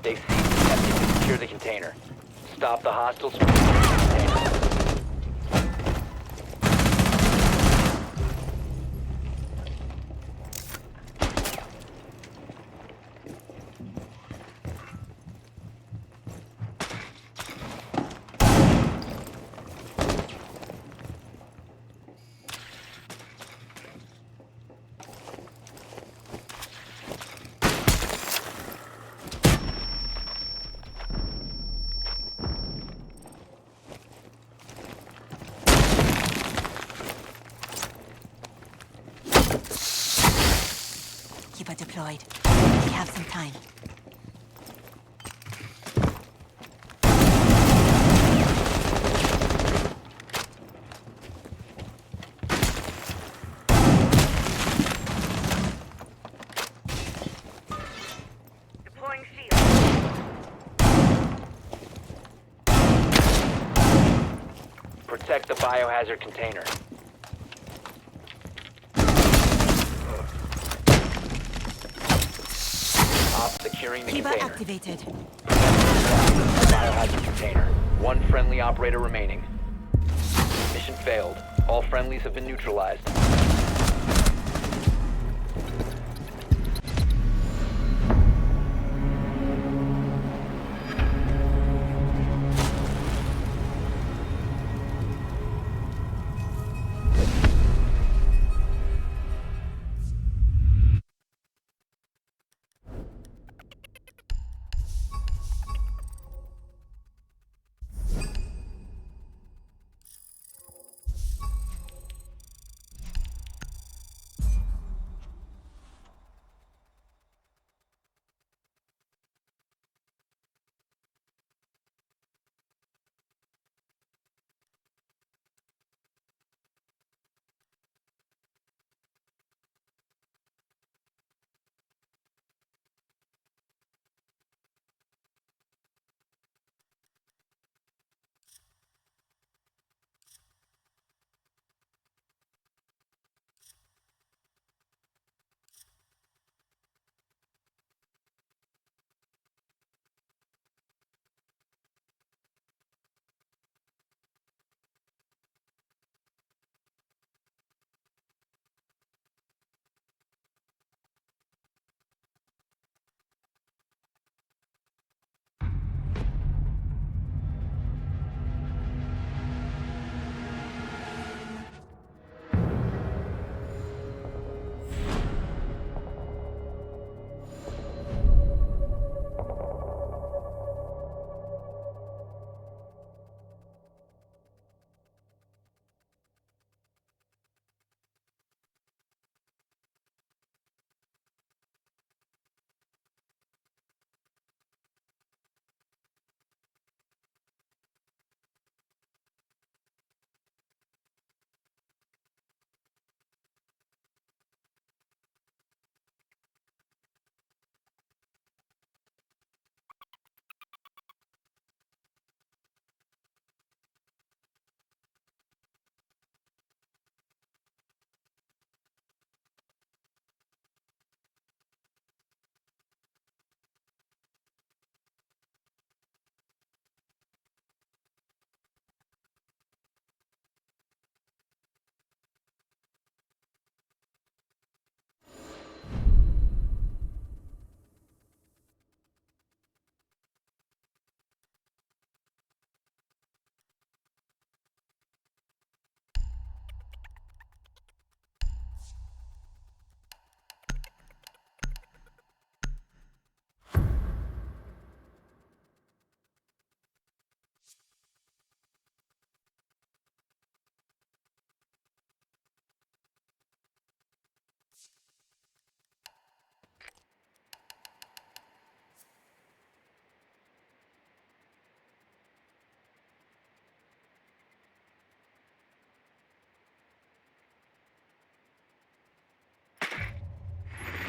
They ceased attempting to secure the container. Stop the hostiles from securing the container. Keeper deployed. We have some time. Deploying shield. Protect the biohazard container. Op securing the Kiba container. activated. Biohazard container. One friendly operator remaining. Mission failed. All friendlies have been neutralized.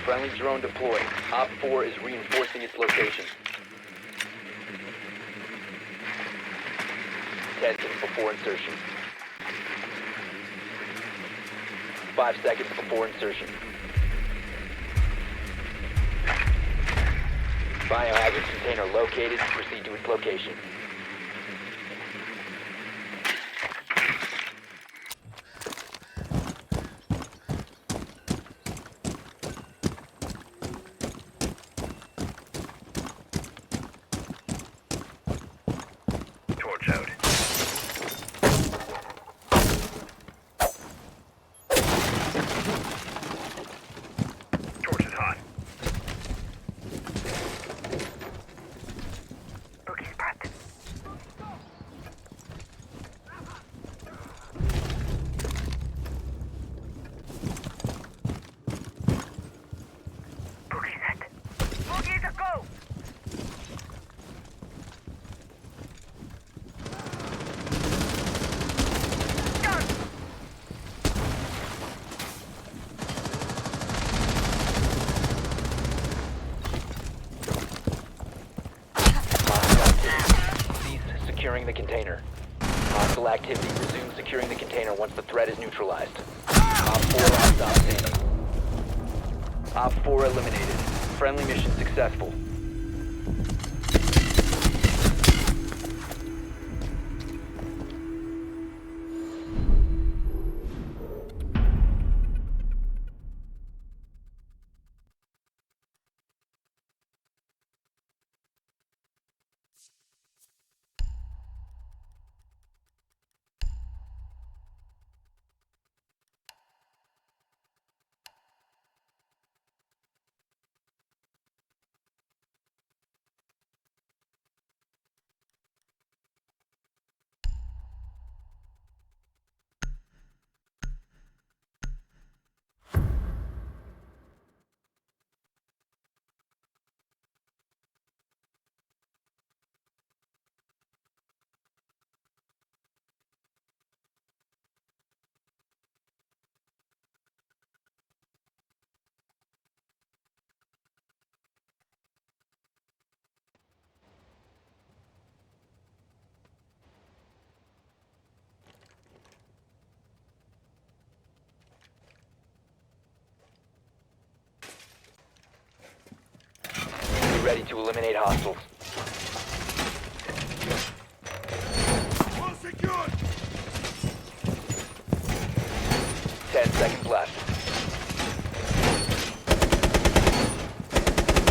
Friendly drone deployed. Op 4 is reinforcing its location. 10 seconds before insertion. 5 seconds before insertion. Biohazard container located. Proceed to its location. Torch out. Torch is hot. Okay, Pat. Boogie set. Boogie to go! Cease securing the container. Hostile activity. Resume securing the container once the threat is neutralized. Op 4 last stop standing. Op 4 eliminated. Friendly mission successful. Be ready to eliminate hostiles. Well secured! 10 seconds left.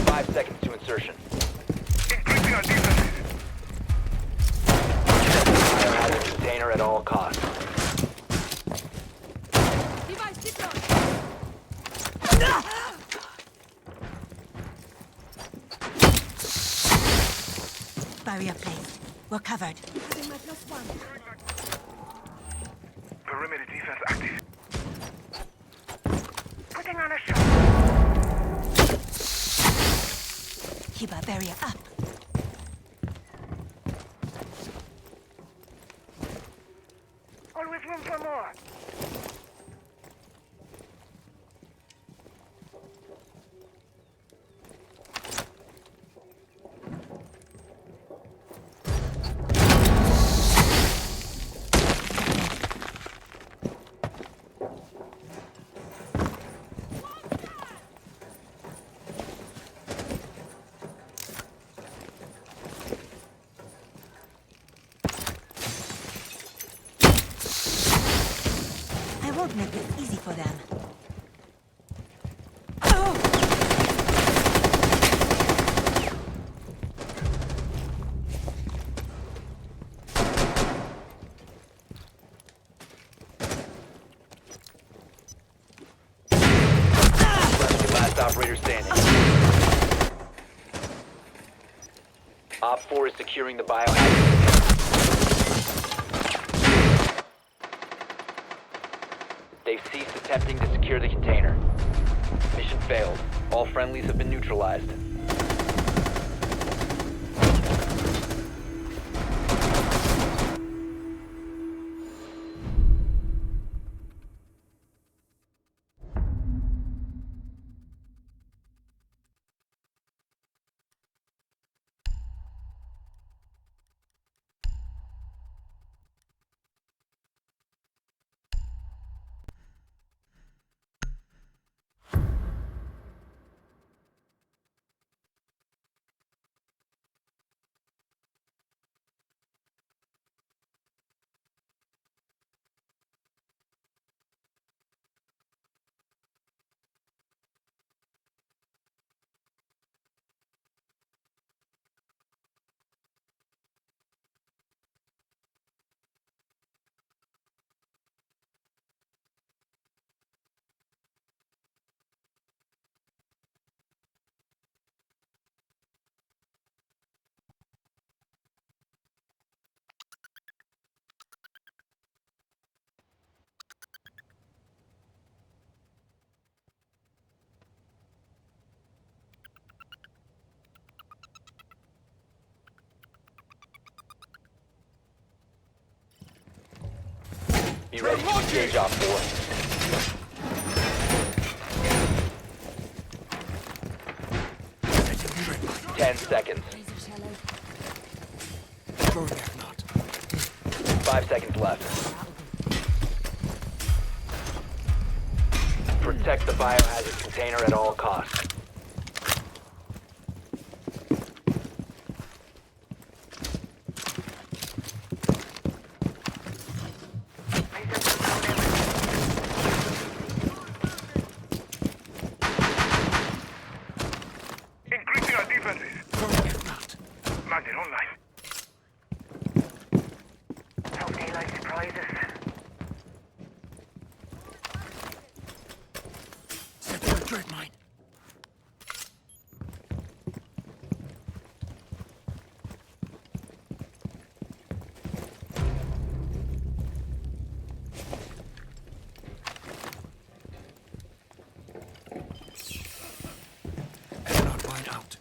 5 seconds to insertion. Increasing our defenses. Biohazard container at all costs. Barrier placed. We're covered. Perimeter defense active. Putting on a show. Keep our barrier up. Always room for more. I won't make this easy for them. Last operator standing. Op 4 is securing the biohazard. They've ceased attempting to secure the container. Mission failed. All friendlies have been neutralized. Be ready to engage Op 4. 10 seconds. 5 seconds left. Protect the biohazard container at all costs. Increasing our defenses. Magic online. Hope daylight surprises. Set to a dread mine. Cannot find out.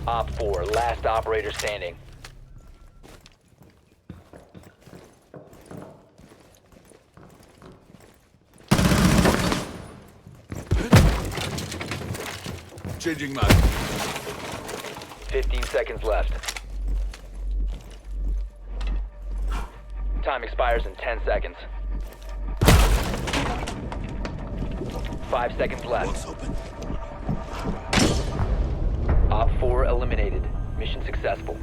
Op 4, last operator standing. Changing map. 15 seconds left. Time expires in 10 seconds. 5 seconds left. Op 4 eliminated. Mission successful.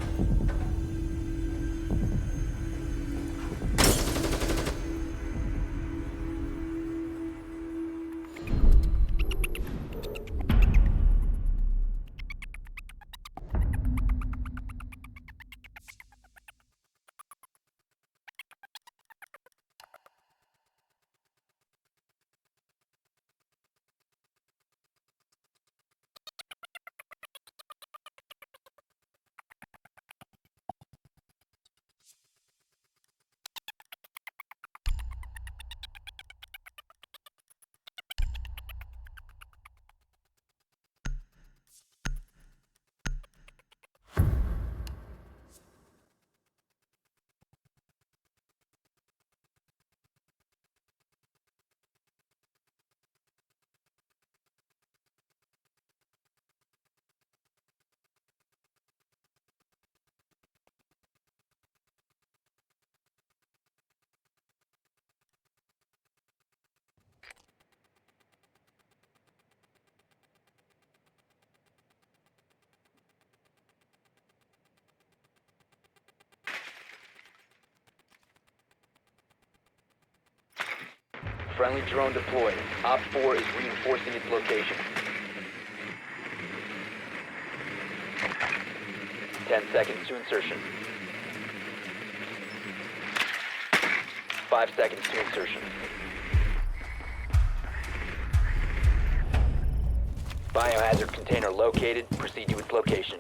Friendly drone deployed. Op 4 is reinforcing its location. 10 seconds to insertion. 5 seconds to insertion. Biohazard container located. Proceed to its location.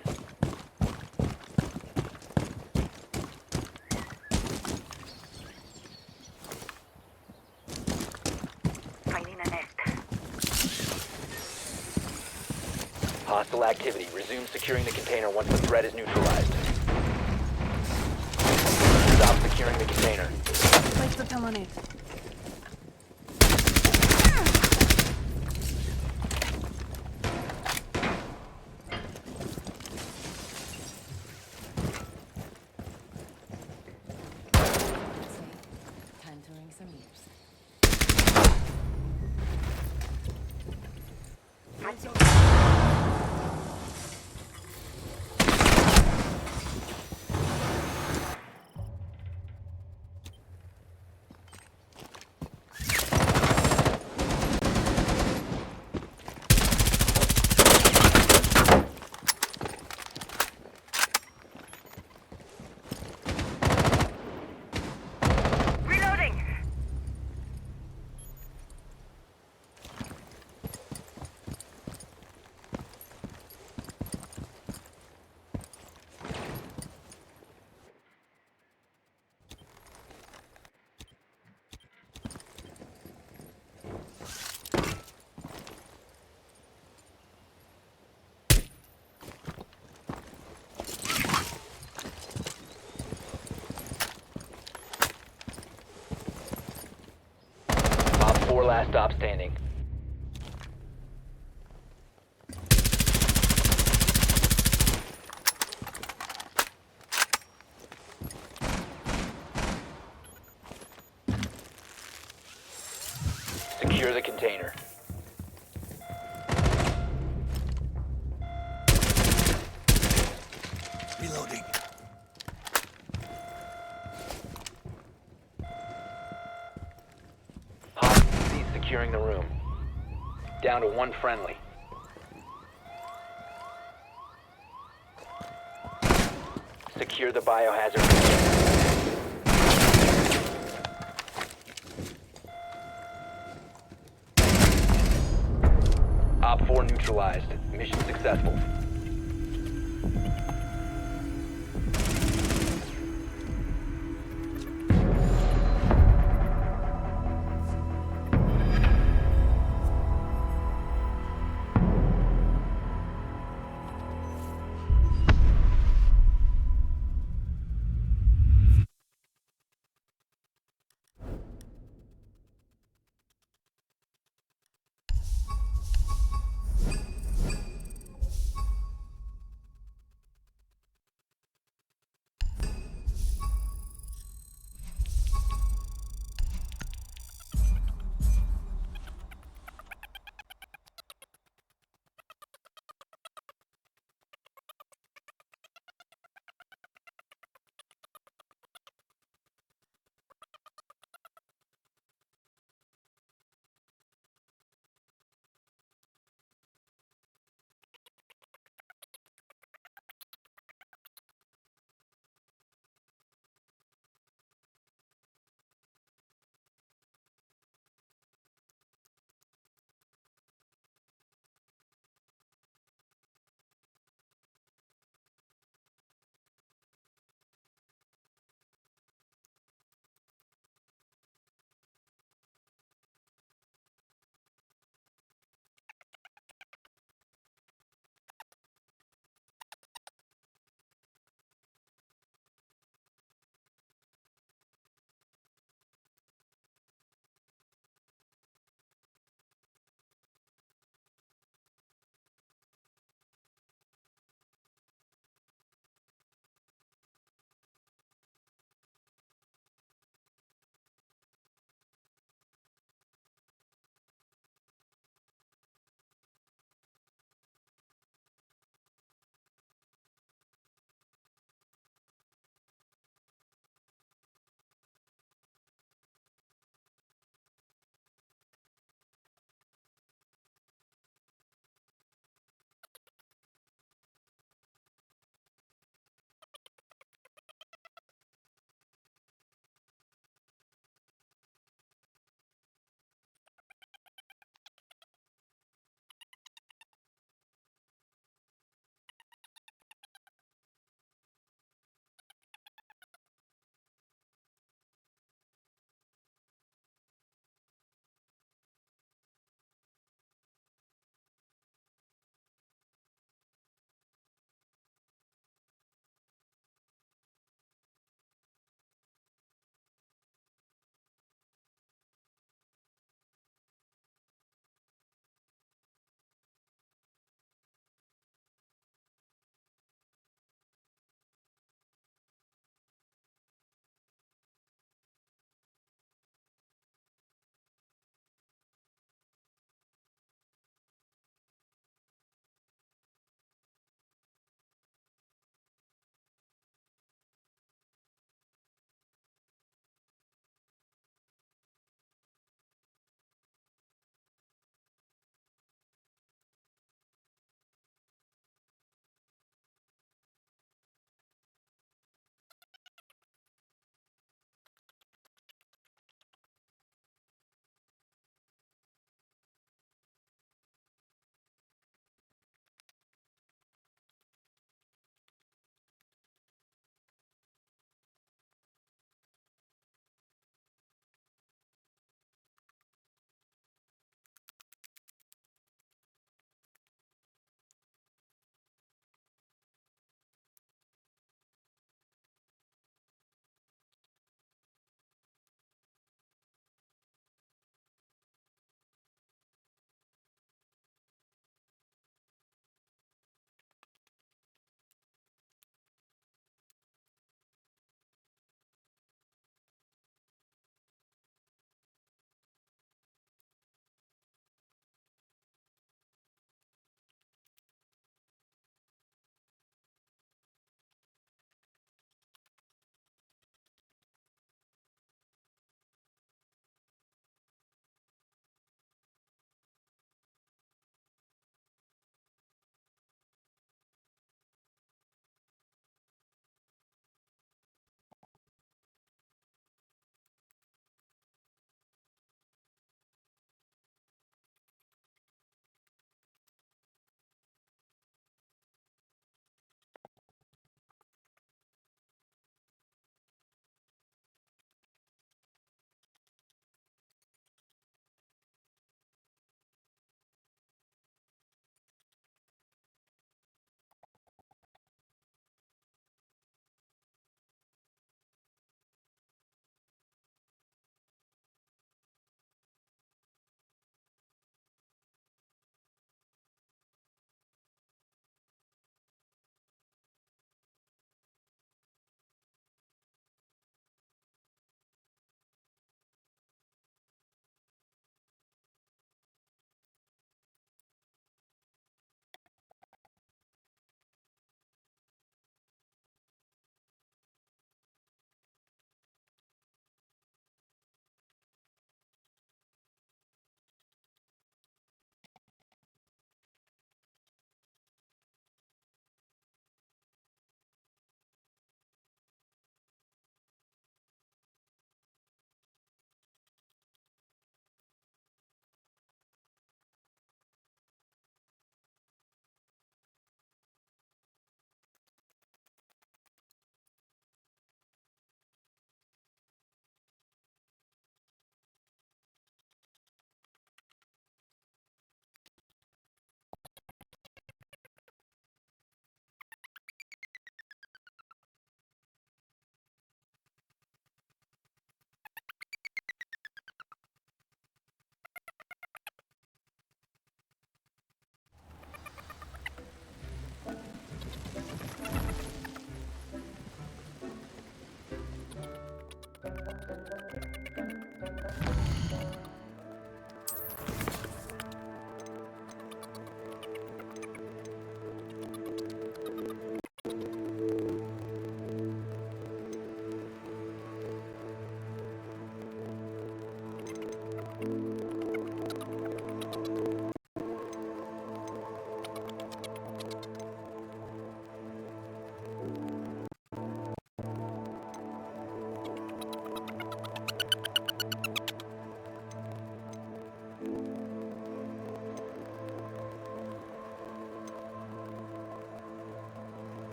Hostile activity. Resume securing the container once the threat is neutralized. Stop securing the container. Place the terminate. Time to ring some ears. Reloading! Op 4 last stop standing. Secure the container. Reloading. Hostile securing the room. Down to one friendly. Secure the biohazard container. Op 4 neutralized. Mission successful.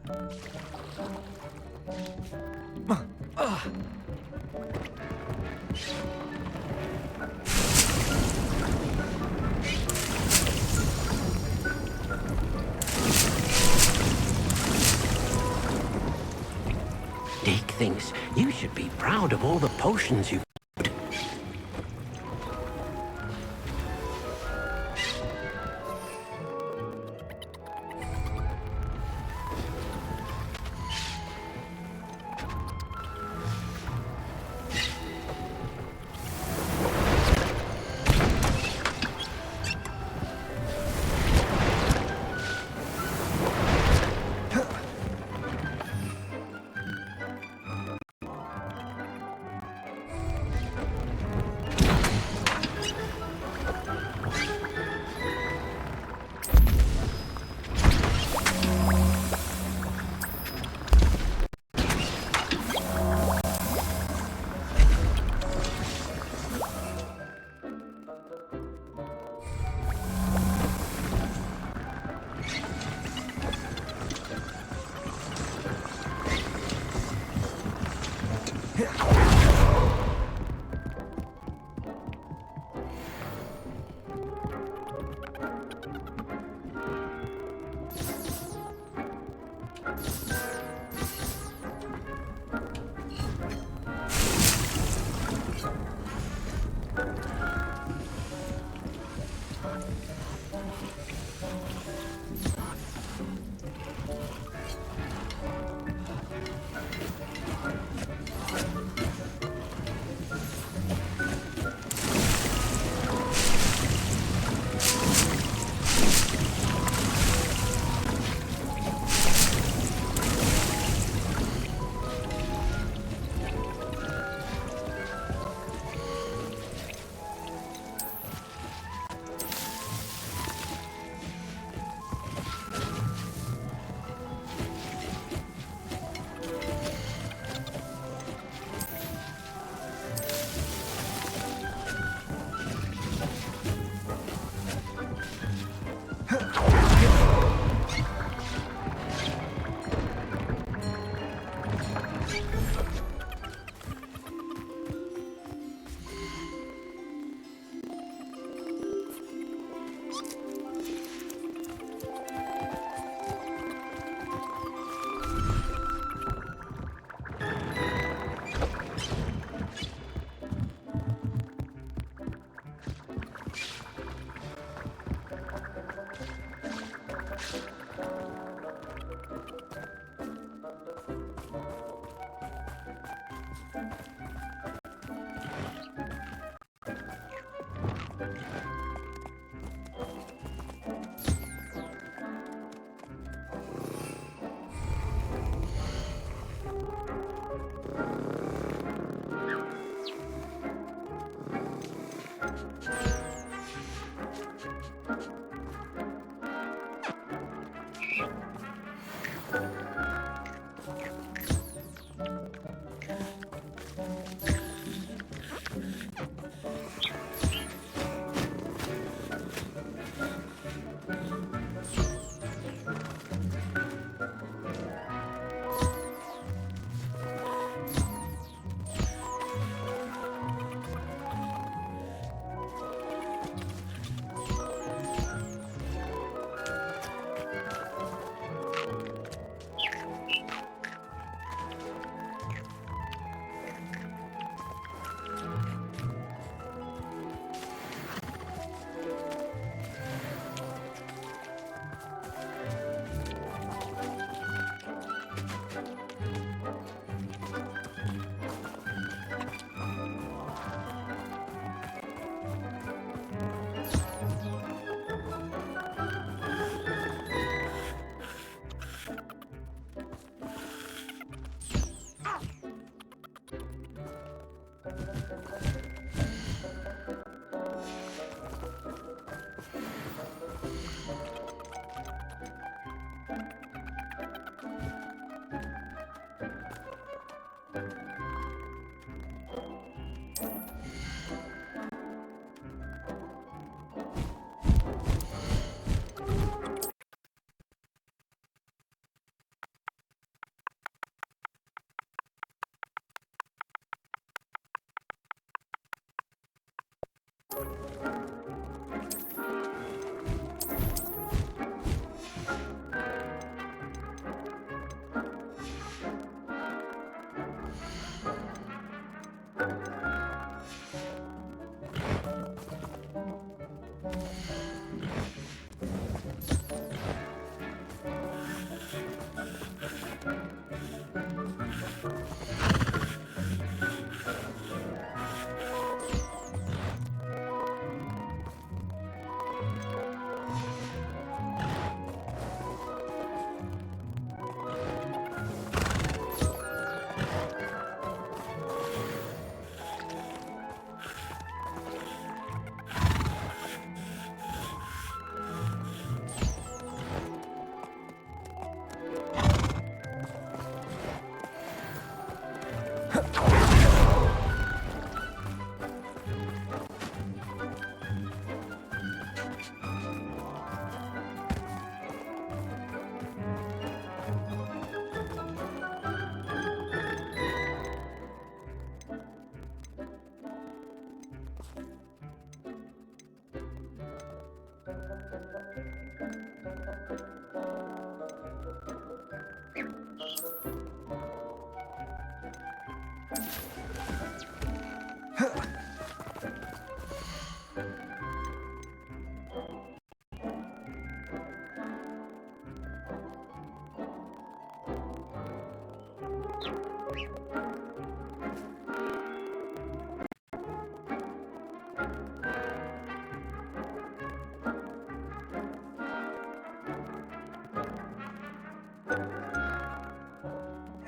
Deke thinks you should be proud of all the potions you've.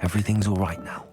Everything's all right now.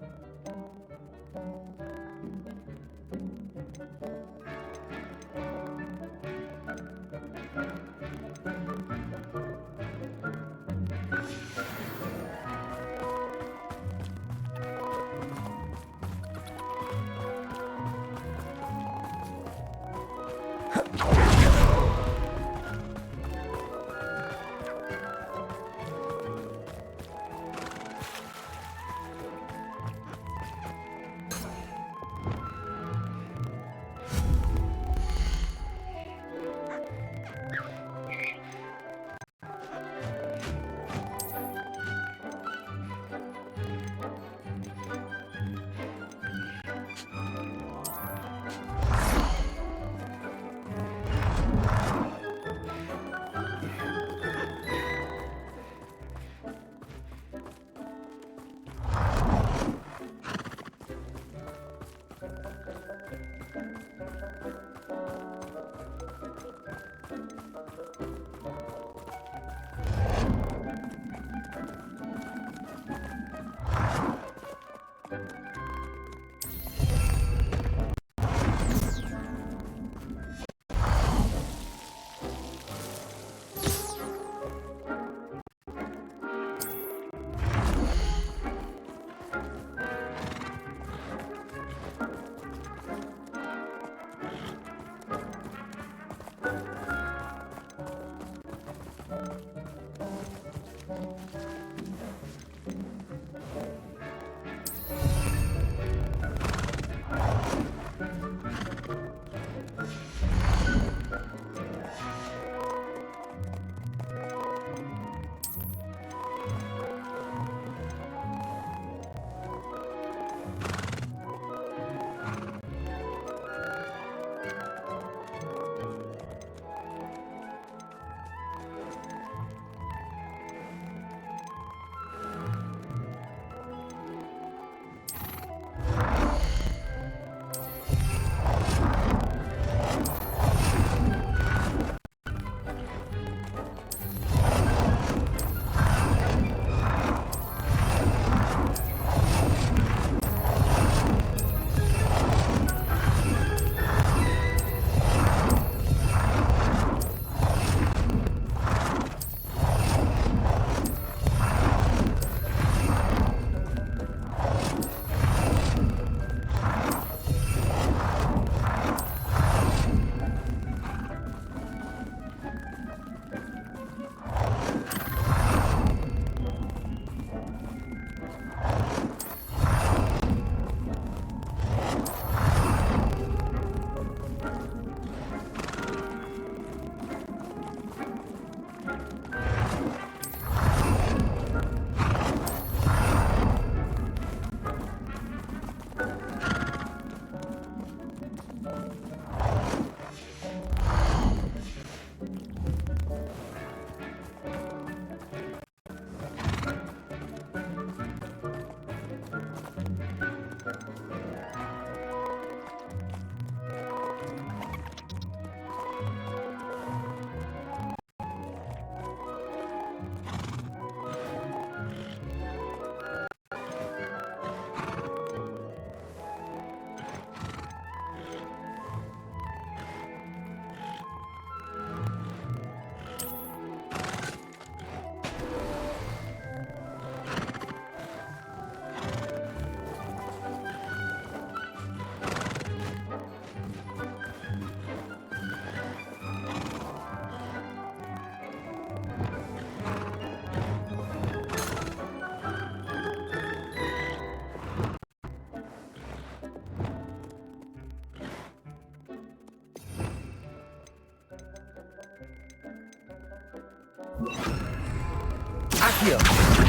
Accio,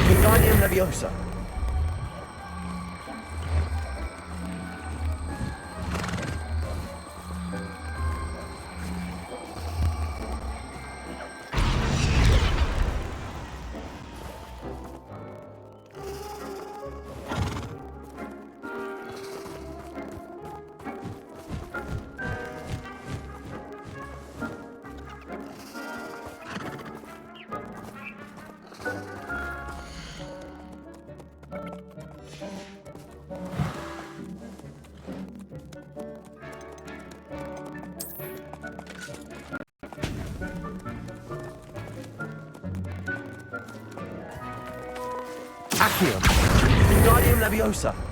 Wingardium Leviosa. Accio. Wingardium Leviosa.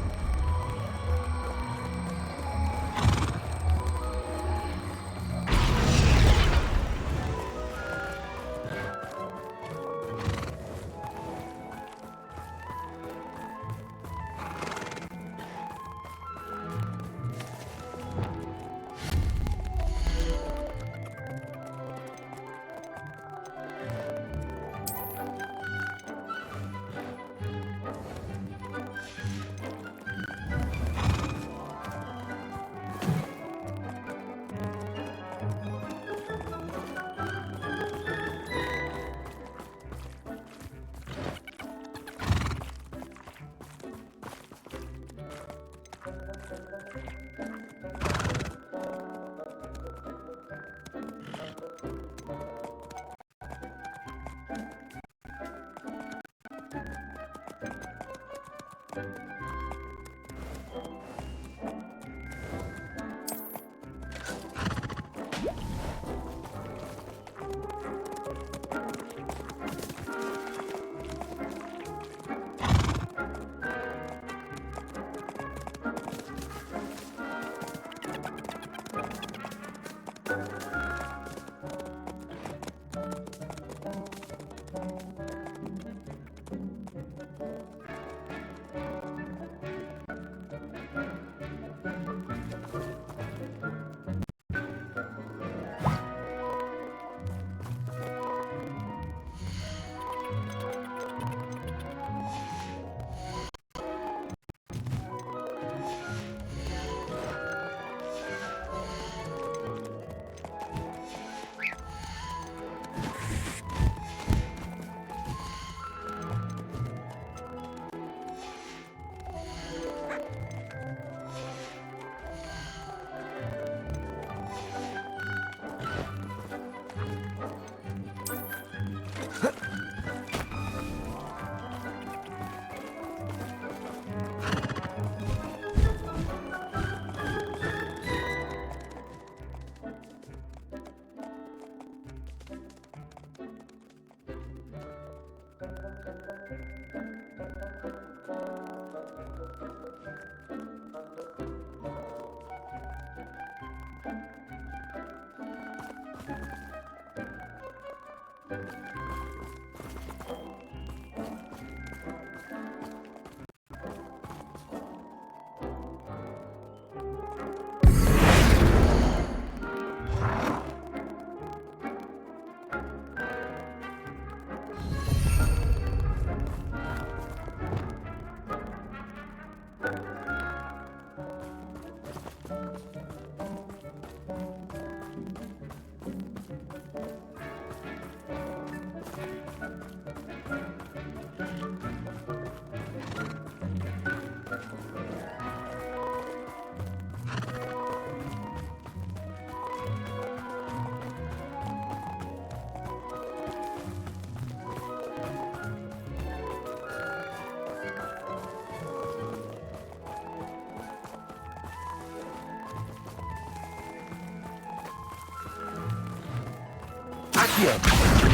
Accio.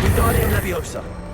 Wingardium Leviosa.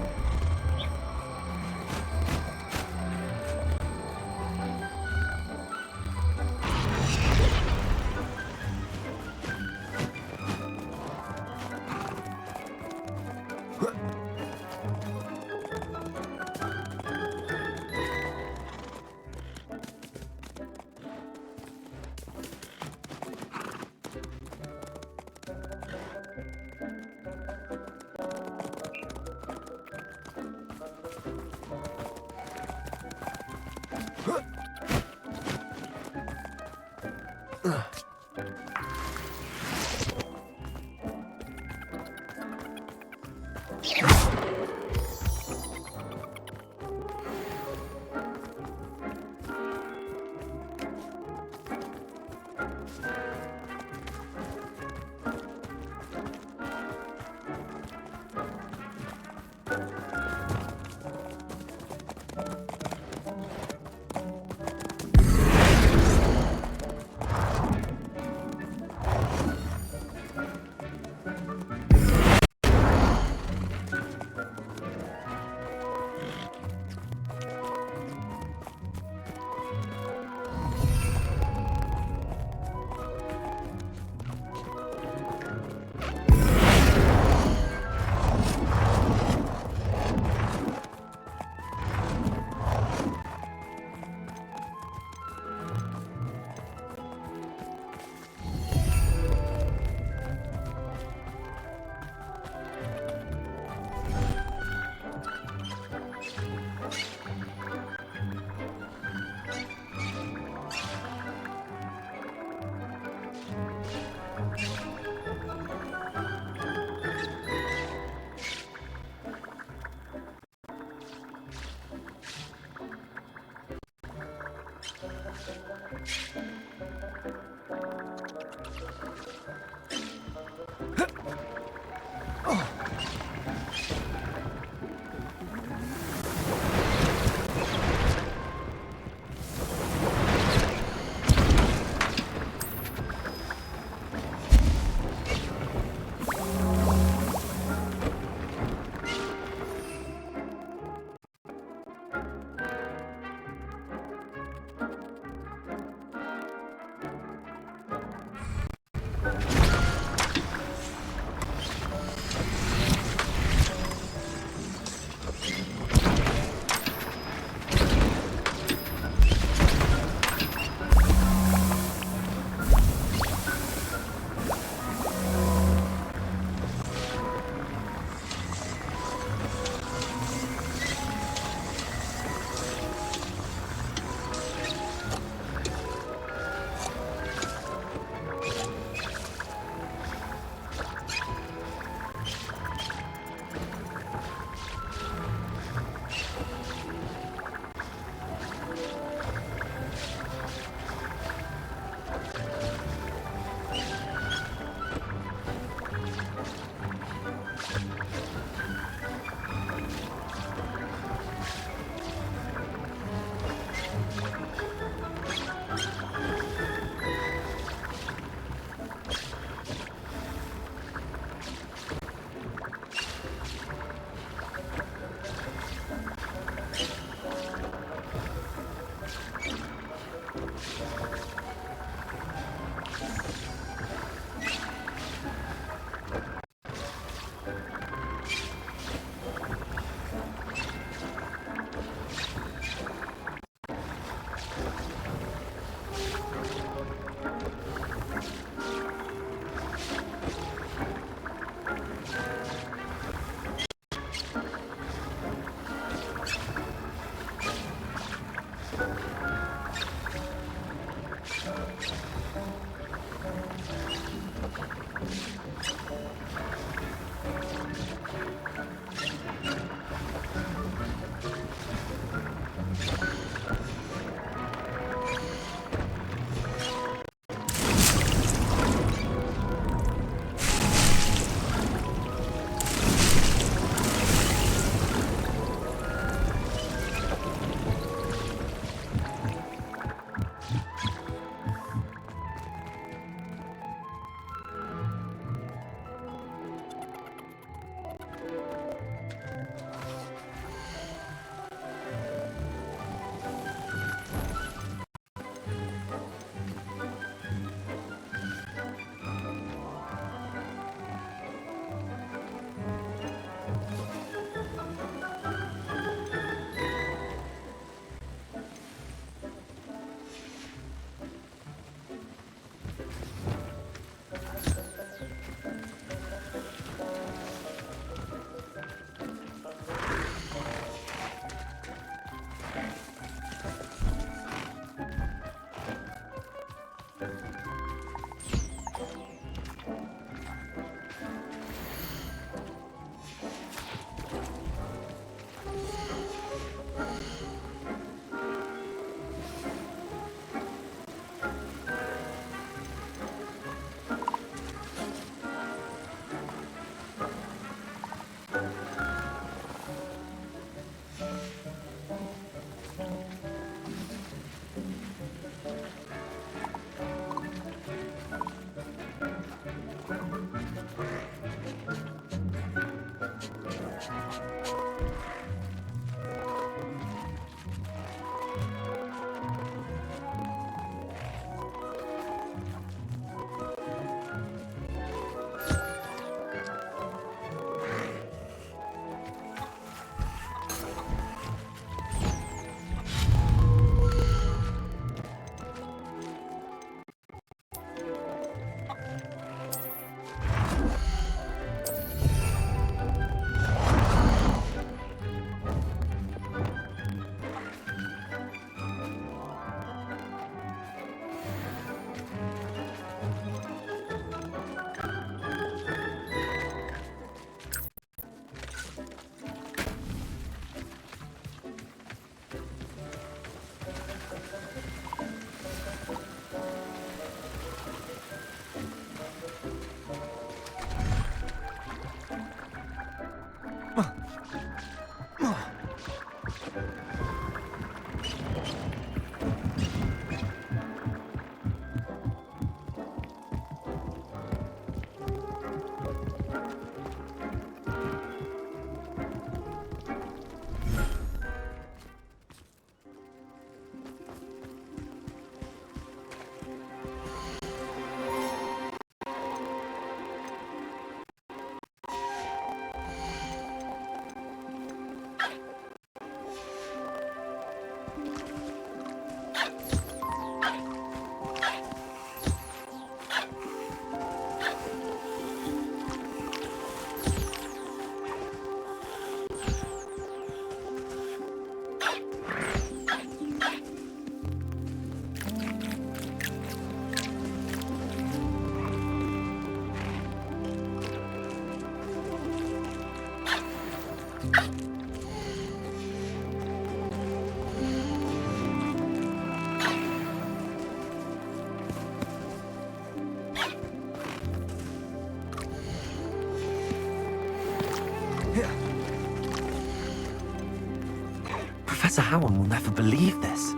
Professor Howard will never believe this.